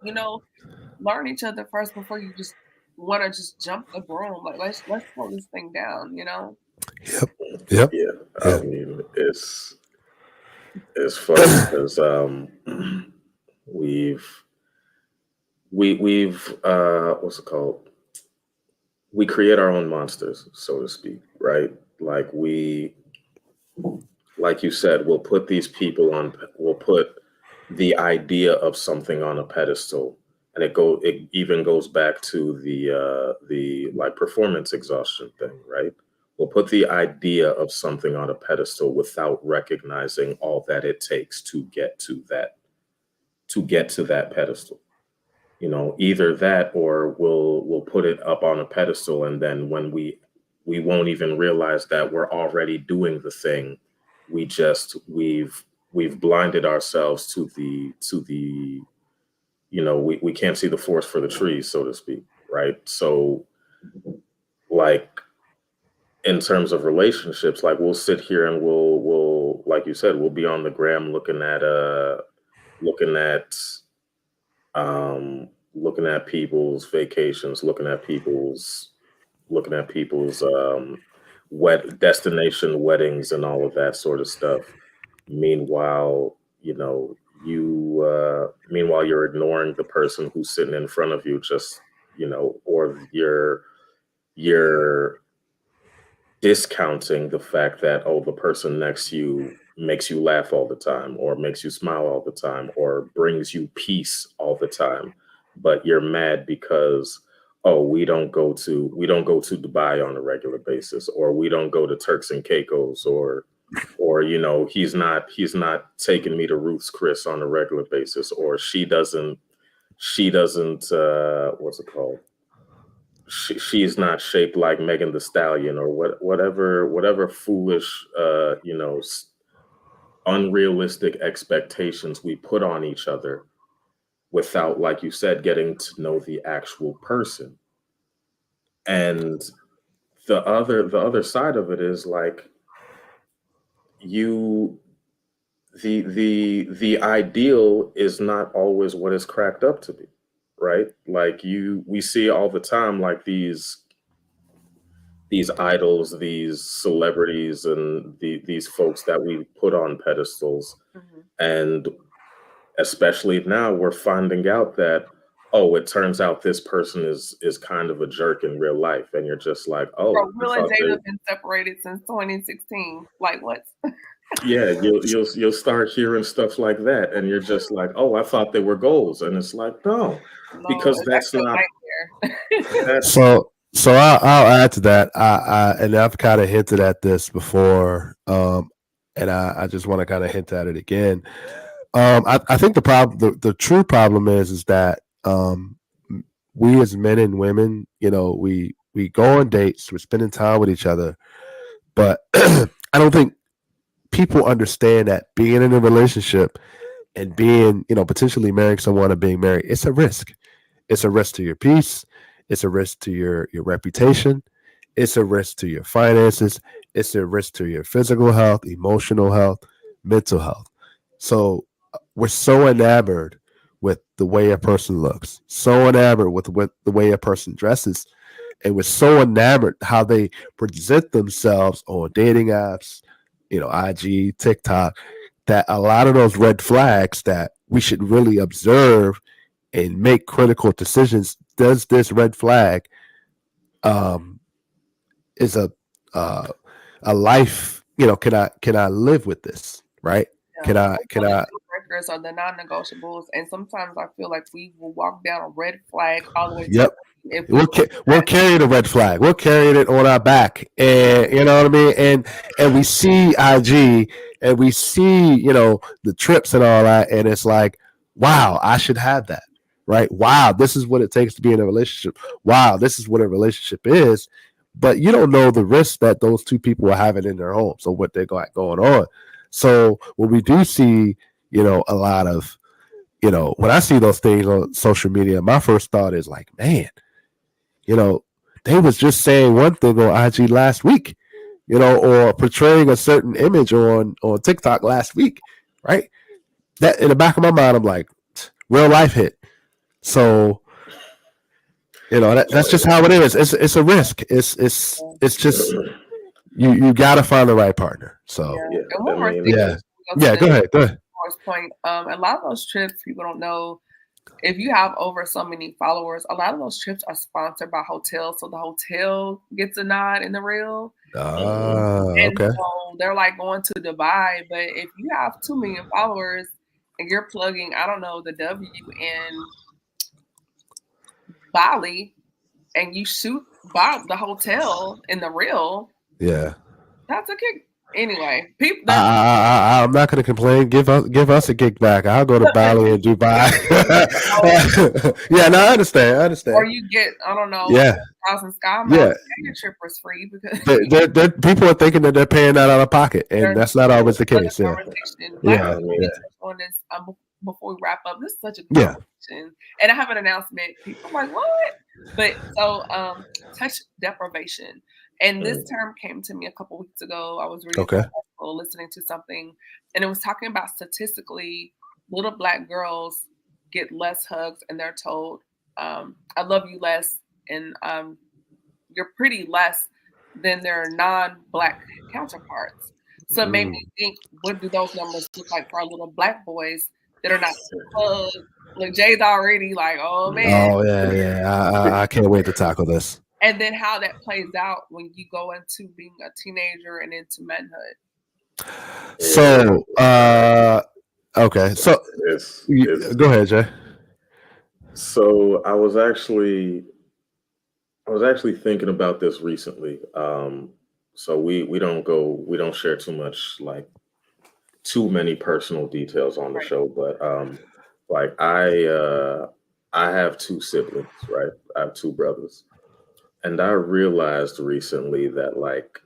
Learn each other first before you just want to just jump the broom. Like, let's slow this thing down. Yep. Yep. Yeah, I Yeah. mean, it's funny because we've we've what's it called? We create our own monsters, so to speak, right? Like like you said, we'll put the idea of something on a pedestal, and it even goes back to the like performance exhaustion thing, right? We'll put the idea of something on a pedestal without recognizing all that it takes to get to that pedestal. Either that, or we'll put it up on a pedestal, and then when we won't even realize that we're already doing the thing. We've blinded ourselves to the we can't see the forest for the trees, so to speak, right? So, like, in terms of relationships, like, we'll sit here and we'll like you said, we'll be on the gram looking at looking at people's vacations, looking at people's wet destination weddings and all of that sort of stuff. Meanwhile, meanwhile you're ignoring the person who's sitting in front of you, just or you're discounting the fact that, oh, the person next to you makes you laugh all the time, or makes you smile all the time, or brings you peace all the time, but you're mad because, oh, we don't go to Dubai on a regular basis, or we don't go to Turks and Caicos, or he's not taking me to Ruth's Chris on a regular basis, or she doesn't what's it called, she's not shaped like Megan the Stallion, or whatever foolish unrealistic expectations we put on each other without, like you said, getting to know the actual person. And the other side of it is like, you the ideal is not always what it's cracked up to be, right? Like, we see all the time, like, these idols, these celebrities, and these folks that we put on pedestals. Mhm. And especially now, we're finding out that, oh, it turns out this person is kind of a jerk in real life, and you're just like, Bro, oh, I Will and thought Jada they. have been separated since 2016. Like what? Yeah, you'll start hearing stuff like that, and you're just like, oh, I thought they were goals, and it's like, no, No, because it's that's actually not a nightmare. that's So I'll add to that. And I've kind of hinted at this before, and I just want to kind of hint at it again. I think the problem, the true problem is that we as men and women, we go on dates, we're spending time with each other, but I don't think people understand that being in a relationship and being, potentially marrying someone and being married, it's a risk. It's a risk to your peace. It's a risk to your reputation. It's a risk to your finances. It's a risk to your physical health, emotional health, mental health. So we're so enamored with the way a person looks, so enamored with the way a person dresses, and we're so enamored how they present themselves on dating apps, IG, TikTok, that a lot of those red flags that we should really observe and make critical decisions. Does this red flag um, is uh, a life? Can I live with this? Right? Yeah. Can I? So Can the I? deal breakers are the non-negotiables, and sometimes I feel like we will walk down a red flag all the way to Yep. if we We'll carry the red flag. We'll carry it on our back, and you know what I mean. And we see IG, and we see the trips and all that, and it's like, wow, I should have that, right? Wow, this is what it takes to be in a relationship. Wow, this is what a relationship is. But you don't know the risk that those two people are having in their homes or what they got going on. So when we do see, a lot of, when I see those things on social media, my first thought is like, man, you know, they was just saying one thing on IG last week, or portraying a certain image on TikTok last week, right? That in the back of my mind, I'm like, real life hit. So that's just how it is. It's a risk. It's just you got to find the right partner. So Yeah. yeah. And I one more mean, thing, yeah, go to yeah. the Go ahead. Go ahead. first point. A lot of those trips, people don't know. If you have over so many followers, a lot of those trips are sponsored by hotels, so the hotel gets a nod in the reel. And Okay. so they're like going to Dubai, but if you have 2 million followers and you're plugging, I don't know, the W in Bali, and you shoot Bob the hotel in the reel, Yeah. that's a kick. Anyway, people I'm not going to complain. Give us a kickback. I'll go to Bali and Dubai. Yeah, no, I understand. or you get, I don't know, Yeah, 1,000 sky miles, yeah. and your trip was free because People are thinking that they're paying that out of pocket, and there's that's not always the another case. Yeah, conversation. Black yeah, I people need mean, to touch on this before we wrap up. This is such a good yeah. conversation, and I have an announcement. People are like, what? But so, touch deprivation, and this mm, term came to me a couple weeks ago. I was reading Okay. some article, listening to something, and it was talking about statistically, little Black girls get less hugs, and they're told, "I love you" less, and you're pretty less than their non-Black counterparts. So it made me think, what do those numbers look like for our little Black boys that are not hugged? Like Jay's already like, oh man. Oh yeah. I can't wait to tackle this. And then how that plays out when you go into being a teenager and into manhood. So, okay. So, go ahead, Jay. So I was actually thinking about this recently. So we don't share too much, like too many personal details on the show, but like I have two siblings, right? I have two brothers, and I realized recently that like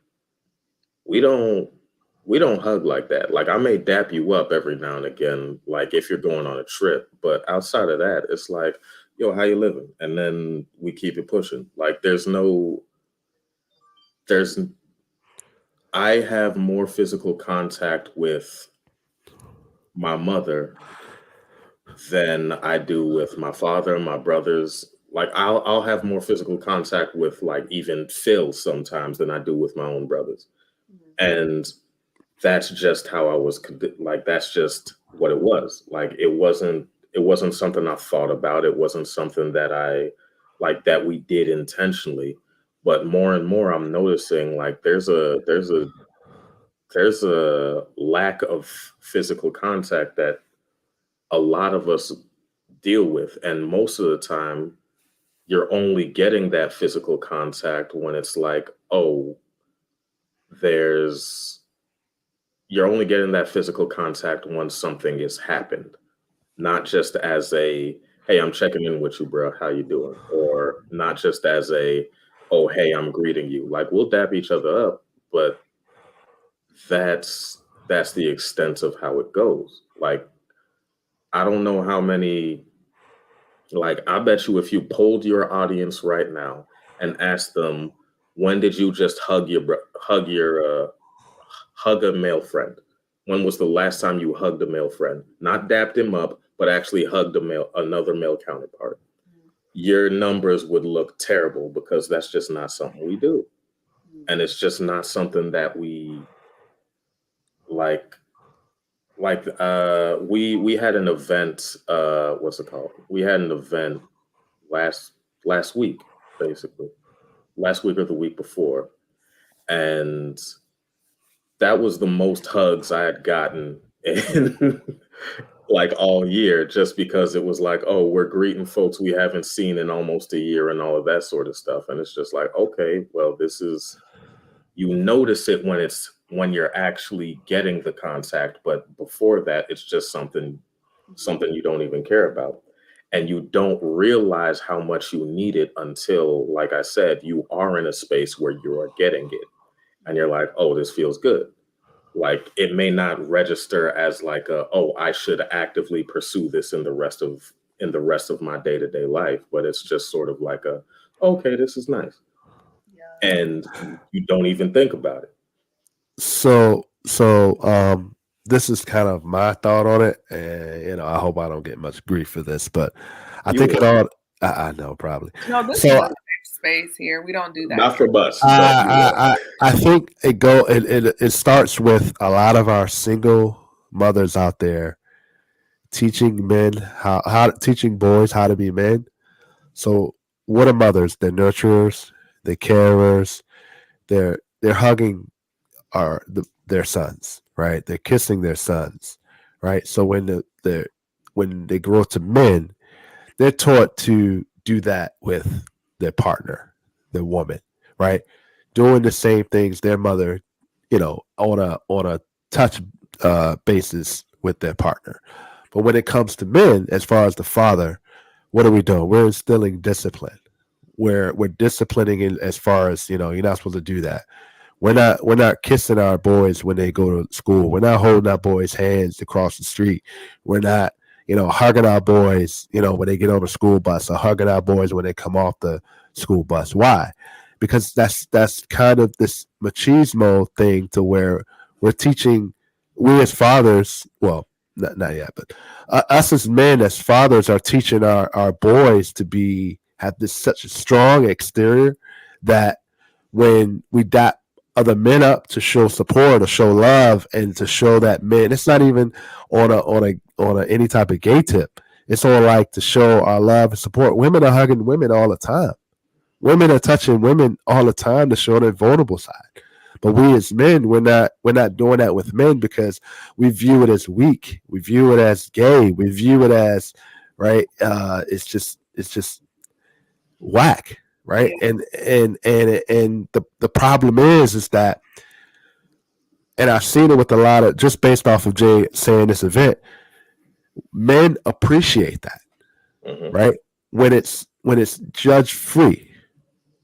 we don't hug like that. Like I may dap you up every now and again, like if you're going on a trip, but outside of that, it's like, yo, how you living? And then we keep it pushing. Like there's I have more physical contact with my mother than I do with my father and my brothers. Like I'll have more physical contact with like even Phil sometimes than I do with my own brothers. And that's just how I was like that's just what it was. Like it wasn't something I thought about. It wasn't something that I like that we did intentionally. But more and more I'm noticing like there's a lack of physical contact that a lot of us deal with. And most of the time, you're only getting that physical contact when it's like, oh, you're only getting that physical contact when something has happened, not just as a, hey, I'm checking in with you, bro. How you doing? Or not just as a, oh, hey, I'm greeting you. Like we'll dap each other up, but that's the extent of how it goes. Like I don't know how many, like I bet you if you polled your audience right now and asked them, when did you just hug a male friend? When was the last time you hugged a male friend? Not dapped him up, but actually hugged another male counterpart. Your numbers would look terrible because that's just not something we do. And it's just not something that we like we had an event, what's it called? We had an event last week, basically. Last week or the week before. And that was the most hugs I had gotten in like all year, just because it was like, oh, we're greeting folks we haven't seen in almost a year and all of that sort of stuff. And it's just like, okay, well, you notice it when you're actually getting the contact, but before that, it's just something you don't even care about. And you don't realize how much you need it until, like I said, you are in a space where you are getting it. And you're like, oh, this feels good. Like it may not register as like oh, I should actively pursue this in the rest of my day-to-day life, but it's just sort of like okay, this is nice. Yeah. And you don't even think about it. So this is kind of my thought on it, and I hope I don't get much grief for this, but I think it all. I know probably. No, this is a safe space here. We don't do that. Not for us. I think it starts with a lot of our single mothers out there teaching men teaching boys how to be men. So what are mothers? They're nurturers, they're carers, they're hugging their sons, right? They're kissing their sons, right? So when they grow to men, they're taught to do that with their partner, their woman, right? Doing the same things their mother, on a touch basis with their partner. But when it comes to men, as far as the father, what are we doing? We're instilling discipline. We're disciplining it as far as, you're not supposed to do that. We're not kissing our boys when they go to school. We're not holding our boys' hands to cross the street. We're not, hugging our boys, when they get on the school bus, or hugging our boys when they come off the school bus. Why? Because that's kind of this machismo thing to where we're teaching, we as fathers, well, not yet, but us as men, as fathers, are teaching our boys to have this such a strong exterior that when we dap other men up to show support or show love and to show that men. It's not even on a any type of gay tip. It's all like to show our love and support. Women are hugging women all the time. Women are touching women all the time to show their vulnerable side. But we as men, we're not doing that with men because we view it as weak. We view it as gay. We view it as right. It's just whack, right? Yeah. And the problem is that, and I've seen it with a lot of, just based off of Jay saying this event, men appreciate that, Mm-hmm. right? When it's judge free,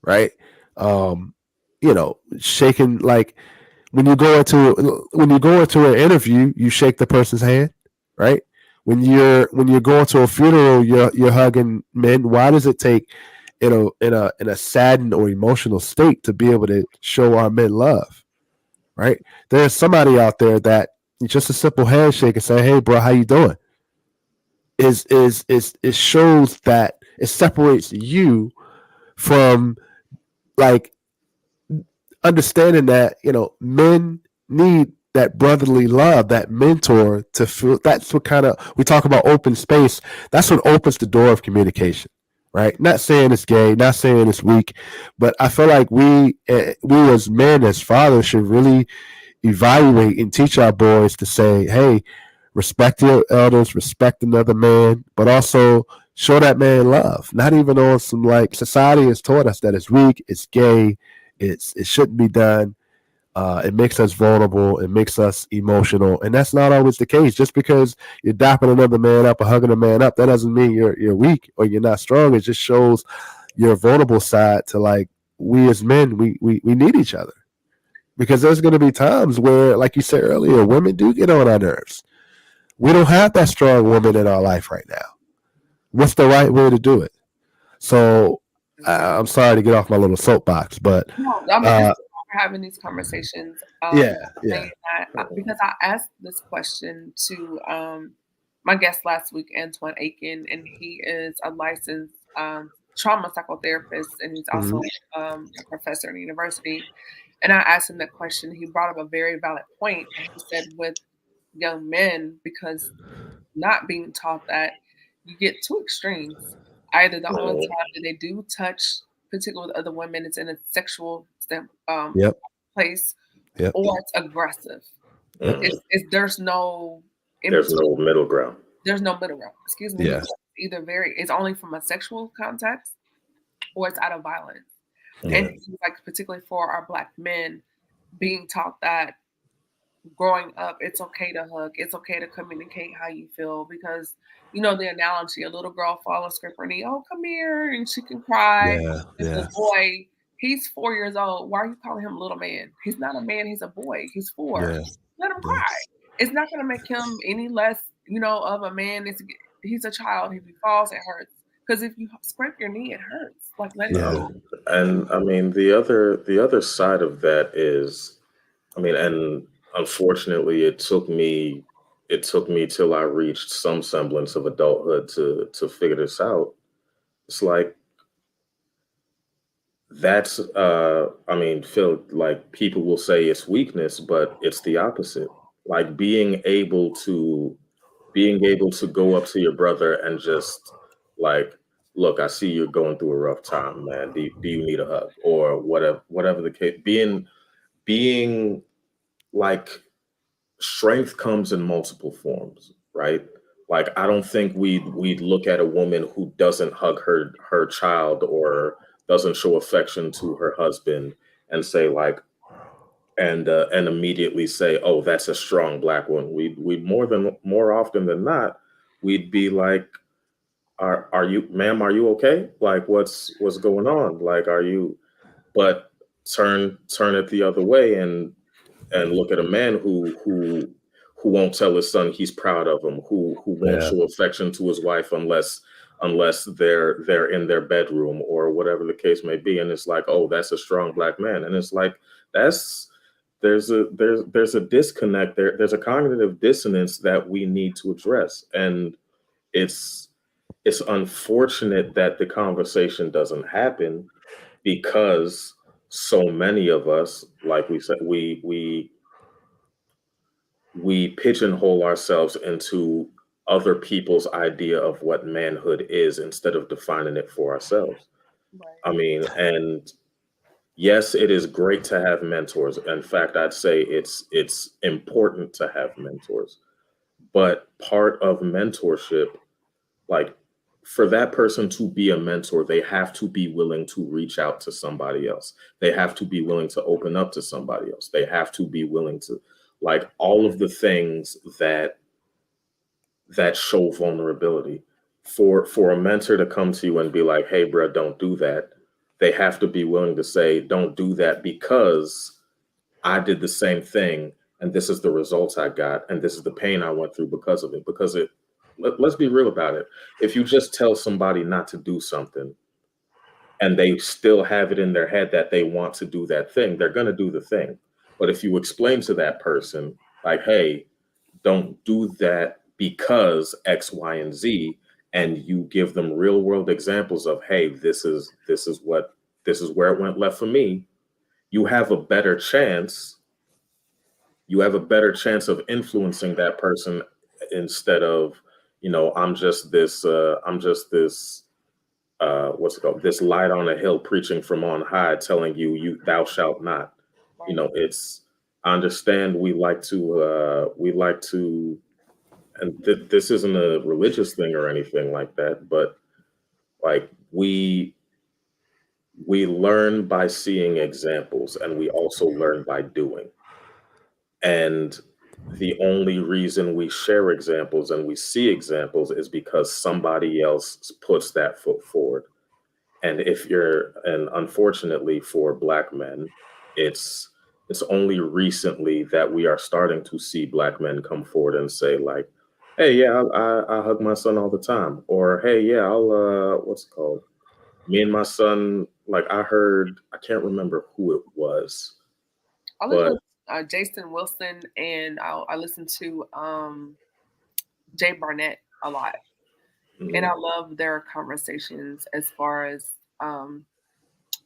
right? Um, shaking, like when you go into an interview, you shake the person's hand, right? When you're going to a funeral, you're hugging men. Why does it take in a saddened or emotional state to be able to show our men love, right? There's somebody out there that just a simple handshake and say, "Hey, bro, how you doing?" Is it shows that it separates you from, like, understanding that men need that brotherly love, that mentor to feel. That's what kind of, we talk about open space. That's what opens the door of communication, right? Not saying it's gay, not saying it's weak, but I feel like we as men, as fathers, should really evaluate and teach our boys to say, "Hey, respect your elders, respect another man, but also show that man love." Not even on some, like, society has taught us that it's weak, it's gay, it shouldn't be done. It makes us vulnerable. It makes us emotional, and that's not always the case. Just because you're dapping another man up or hugging a man up, that doesn't mean you're weak or you're not strong. It just shows your vulnerable side to, like, we as men, we need each other, because there's going to be times where, like you said earlier, women do get on our nerves. We don't have that strong woman in our life right now. What's the right way to do it? So I'm sorry to get off my little soapbox, but No, I mean, this is why we're having these conversations. yeah, Saying yeah, that because I asked this question to my guest last week, Antoine Aiken, and he is a licensed trauma psychotherapist, and he's also mhm, a professor in the university. And I asked him that question. He brought up a very valid point, and he said, with young men, because not being taught that, you get two extremes. Either the only Mm-hmm. time that they do touch, particularly with other women, it's in a sexual yep, place, yep, or it's aggressive. yep, Mm-hmm. There's no in There's between. no middle ground. There's no middle ground. Excuse me. yeah, It's either it's only from a sexual context or it's out of violence. And yeah, it seems like, particularly for our Black men, being taught that growing up, it's okay to hug, it's okay to communicate how you feel, because the analogy, a little girl follows scrape her knee, oh, come here, and she can cry. yeah, And the yeah, boy, he's 4 years old. Why are you calling him little man? He's not a man, he's a boy. He's 4. yeah, Let him yeah, cry. It's not going to make him any less, of a man. He's a child. If he falls, it hurts. Because if you scrape your knee, it hurts. Like, let it yeah, go. And I mean, the other side of that is, I mean, and unfortunately, it took me till I reached some semblance of adulthood to figure this out. It's like, that's I mean, Phil, like, people will say it's weakness, but it's the opposite. Like, being able to go up to your brother and just, like, look, I see you're going through a rough time, man. Do you need a hug, or whatever the case? Being like, strength comes in multiple forms, right? Like, I don't think we'd look at a woman who doesn't hug her child or doesn't show affection to her husband and say, like, and immediately say, "Oh, that's a strong Black woman." We'd more often than not, we'd be like, "Are you, ma'am? Are you okay? Like, what's going on? Like, are you?" But turn it the other way and look at a man who won't tell his son he's proud of him, who won't yeah, show affection to his wife unless they're in their bedroom or whatever the case may be. And it's like, oh, that's a strong Black man. And it's like, that's there's a disconnect there. There's a cognitive dissonance that we need to address. And it's unfortunate that the conversation doesn't happen, because so many of us, like we said, we pigeonhole ourselves into other people's idea of what manhood is instead of defining it for ourselves. Right. I mean, and yes, it is great to have mentors. In fact, I'd say it's important to have mentors. But part of mentorship, like for that person to be a mentor, they have to be willing to reach out to somebody else. They have to be willing to open up to somebody else. They have to be willing to, like, all of the things that show vulnerability. For a mentor to come to you and be like, "Hey, bro, don't do that." They have to be willing to say, "Don't do that because I did the same thing, and this is the results I got, and this is the pain I went through because of it." Because let's be real about it. If you just tell somebody not to do something and they still have it in their head that they want to do that thing, they're going to do the thing. But if you explain to that person, like, "Hey, don't do that because X, Y, and Z," and you give them real world examples of, "Hey, this is where it went left for me," you have a better chance. You have a better chance of influencing that person instead of, I'm just this what's it called, this light on a hill preaching from on high telling you thou shalt not. Right. It's, I understand we like to, and this isn't a religious thing or anything like that, but like we learn by seeing examples, and we also learn by doing. And the only reason we share examples and we see examples is because somebody else puts that foot forward. And unfortunately for Black men, it's only recently that we are starting to see Black men come forward and say, like, "Hey, yeah, I hug my son all the time," or, "Hey, yeah, I'll what's it called? Me and my son, like, I can't remember who it was, I listen but to Jason Wilson, and I listen to Jay Barnett a lot, and I mm, love their conversations as far as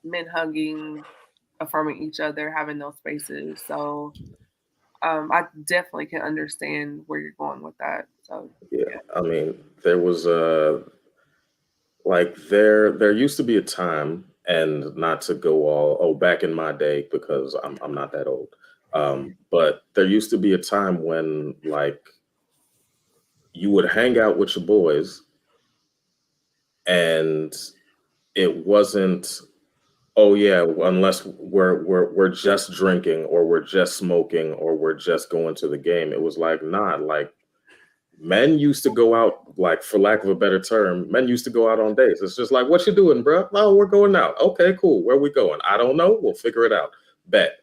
men hugging, affirming each other, having those spaces. So I definitely can understand where you're going with that. So yeah, yeah, I mean, there was there used to be a time, and not to go all, oh, back in my day, because I'm not that old. But there used to be a time when, like, you would hang out with your boys, and it wasn't, "Oh yeah, unless we're just drinking, or we're just smoking, or we're just going to the game." It was like, nah, like, men used to go out, like, for lack of a better term, men used to go out on dates. It's just like, "What you doing, bro?" "Oh, we're going out." "Okay, cool. Where we going?" "I don't know. We'll figure it out." Bet.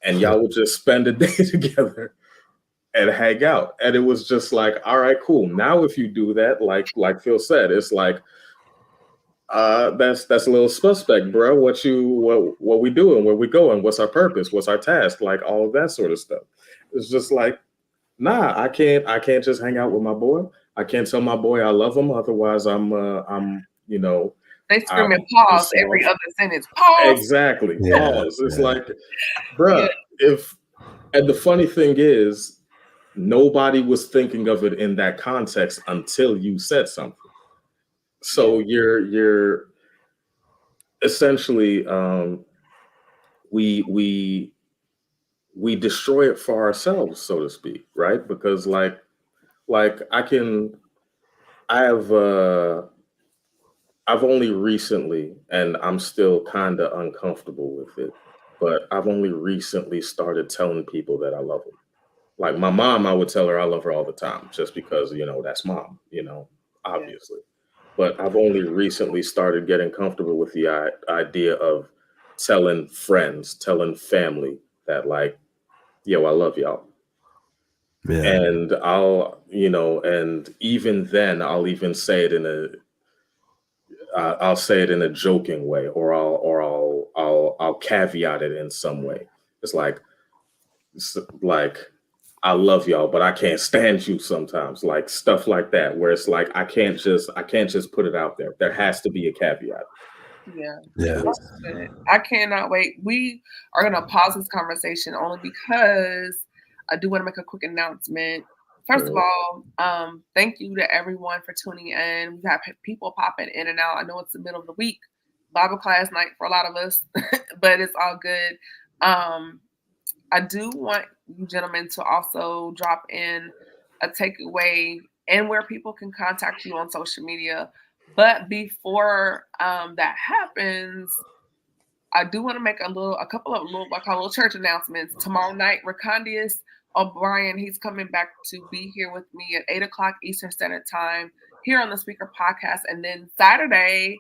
And y'all would just spend a day together and hang out. And it was just like, all right, cool. Now if you do that, like Phil said, it's like, that's a little suspect, bro. What we doing? Where we going? What's our purpose? What's our task? Like, all of that sort of stuff. It's just like, nah, I can't just hang out with my boy. I can't tell my boy I love him. Otherwise, I'm they I'm screaming pause every soft. other sentence. Pause. Exactly. Yeah, Pause. It's yeah, like, Yeah, bruh, if and the funny thing is, nobody was thinking of it in that context until you said something. yeah, So you're essentially, we we destroy it for ourselves, so to speak, right? Because, like I have I've only recently, and I'm still kind of uncomfortable with it, but I've only recently started telling people that I love them. Like my mom, I would tell her I love her all the time, just because, that's mom, yeah. obviously. But I've only recently started getting comfortable with the idea of telling friends, telling family that, like, "Yo, I love y'all." yeah. And and even then, I'll say it in a joking way, or I'll caveat it in some way. It's like, like, "I love y'all, but I can't stand you sometimes," like stuff like that, where it's like, I can't just put it out there. There has to be a caveat. Yeah. Yeah. That's good. I cannot wait. We are going to pause this conversation only because I do want to make a quick announcement. First of all, thank you to everyone for tuning in. We have people popping in and out. I know it's the middle of the week, Bible class night for a lot of us, but it's all good. I do want you gentlemen to also drop in a takeaway and where people can contact you on social media. But before that happens, I do want to make a couple of little church announcements. Tomorrow night, Recondius O'Brien, he's coming back to be here with me at 8 o'clock Eastern Standard Time here on the Speaker Podcast. And then Saturday,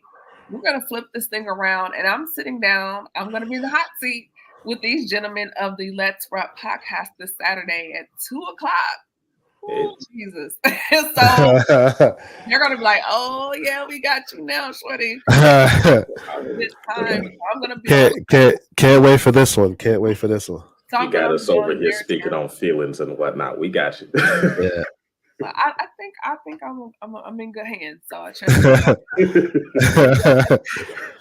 we're going to flip this thing around and I'm sitting down. I'm going to be in the hot seat with these gentlemen of the Let's Rap Podcast this Saturday at 2 o'clock. Oh, Jesus. So they're going to be like, oh, yeah, we got you now, shorty. This time. So I'm going to be on. Can't wait for this one. Can't wait for this one. So You got us over here speaking on feelings and whatnot. We got you. Yeah. I think I'm in good hands. So I trust.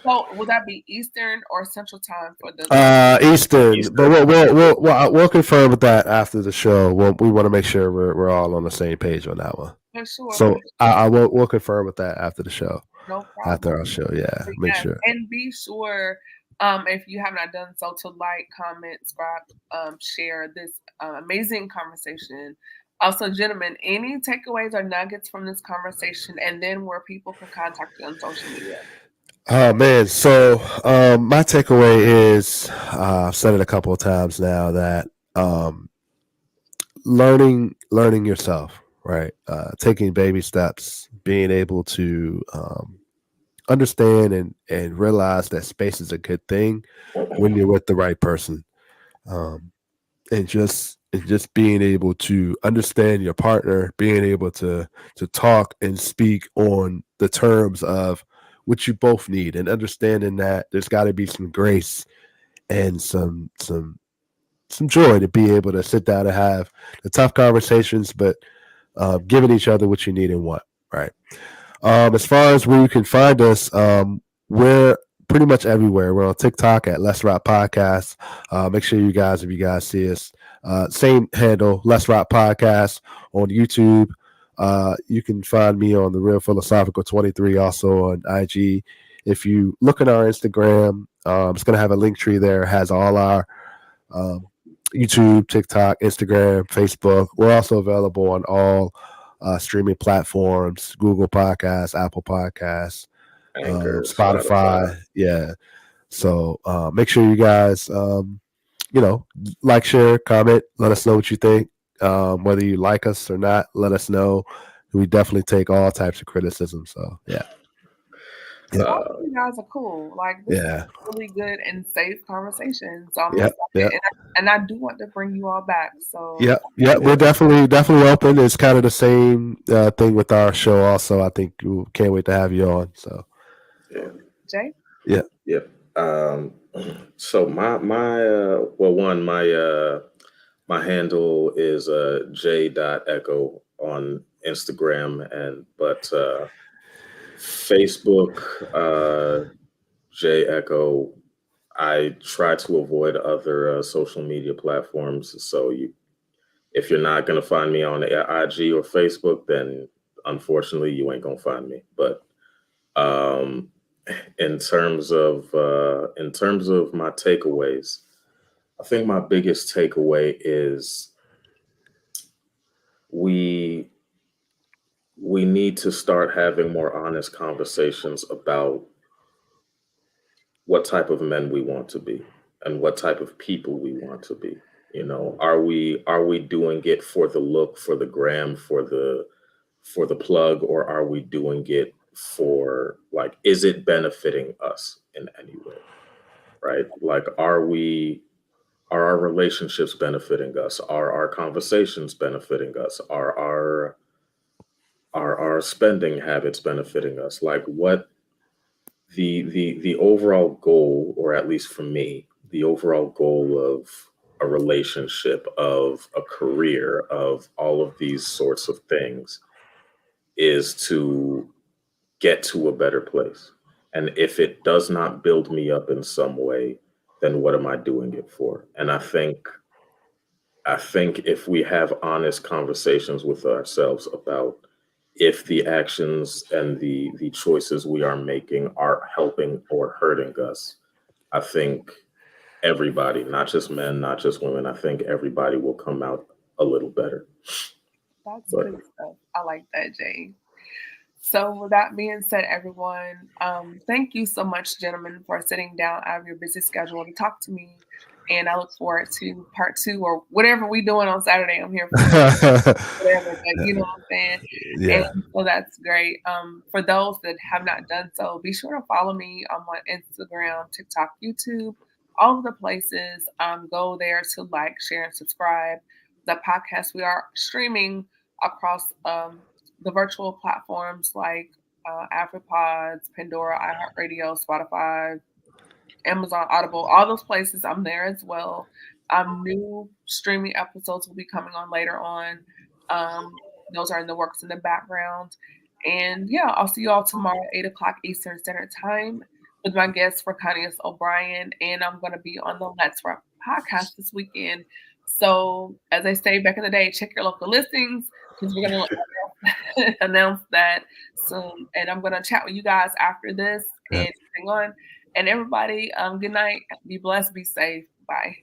So will that be Eastern or Central Time for the Eastern? But we'll confirm with that after the show. We want to make sure we're all on the same page on that one. For sure. So we'll confirm with that after the show. No problem. After our show, yeah. Make sure. And be sure, if you have not done so, to like, comment, subscribe, share this amazing conversation. Also, gentlemen, any takeaways or nuggets from this conversation, and then where people can contact you on social media. Oh man, so my takeaway is I've said it a couple of times now that learning yourself, right? Taking baby steps, being able to understand and realize that space is a good thing when you're with the right person, and just being able to understand your partner, being able to talk and speak on the terms of what you both need, and understanding that there's got to be some grace and some joy to be able to sit down and have the tough conversations, but giving each other what you need and want, right? As far as where you can find us, we're pretty much everywhere. We're on TikTok at Let's Rock Podcast. Make sure if you guys see us, same handle, Let's Rock Podcast on YouTube. You can find me on the Real Philosophical 23, also on IG. If you look at our Instagram, it's going to have a link tree there. It has all our YouTube, TikTok, Instagram, Facebook. We're also available on all streaming platforms: Google Podcasts, Apple Podcasts, Anchor, Spotify. Yeah. So make sure you guys, like, share, comment, let us know what you think. Whether you like us or not, let us know. We definitely take all types of criticism. So yeah. You guys are cool. Like, this is really good and safe conversation. So I'm excited. And I do want to bring you all back. So we're definitely open. It's kind of the same thing with our show. Also, I think we can't wait to have you on. So Jay. Yeah. So my handle is j.echo on Instagram, but Facebook, J Echo. I try to avoid other social media platforms. So if you're not going to find me on IG or Facebook, then unfortunately you ain't going to find me. But in terms of my takeaways, I think my biggest takeaway is we need to start having more honest conversations about what type of men we want to be and what type of people we want to be. Are we doing it for the look, for the gram, for the plug, or are we doing it for, like, is it benefiting us in any way? Right? Like, are our relationships benefiting us? Are our conversations benefiting us? Are our spending habits benefiting us? Like, what the overall goal, or at least for me, the overall goal of a relationship, of a career, of all of these sorts of things, is to get to a better place. And if it does not build me up in some way, then what am I doing it for? And I think if we have honest conversations with ourselves about if the actions and the choices we are making are helping or hurting us, I think everybody, not just men, not just women, I think everybody will come out a little better. That's But good stuff. I like that, Jay. So with that being said, everyone, thank you so much, gentlemen, for sitting down out of your busy schedule to talk to me. And I look forward to part 2 or whatever we doing on Saturday. I'm here for it, whatever, but you know what I'm saying? Yeah. And so that's great. For those that have not done so, be sure to follow me on my Instagram, TikTok, YouTube, all of the places. Go there to like, share, and subscribe. The podcast, we are streaming across the virtual platforms like Apple Pods, Pandora, iHeartRadio, Spotify, Amazon Audible, all those places. I'm there as well. New streaming episodes will be coming on later on. Those are in the works in the background. And yeah, I'll see you all tomorrow at 8 o'clock Eastern Standard Time with my guest, Recanius O'Brien. And I'm going to be on the Let's Rock podcast this weekend. So, as I say back in the day, check your local listings because we're going to announce that soon. And I'm going to chat with you guys after this and hang on. And everybody, good night. Be blessed. Be safe. Bye.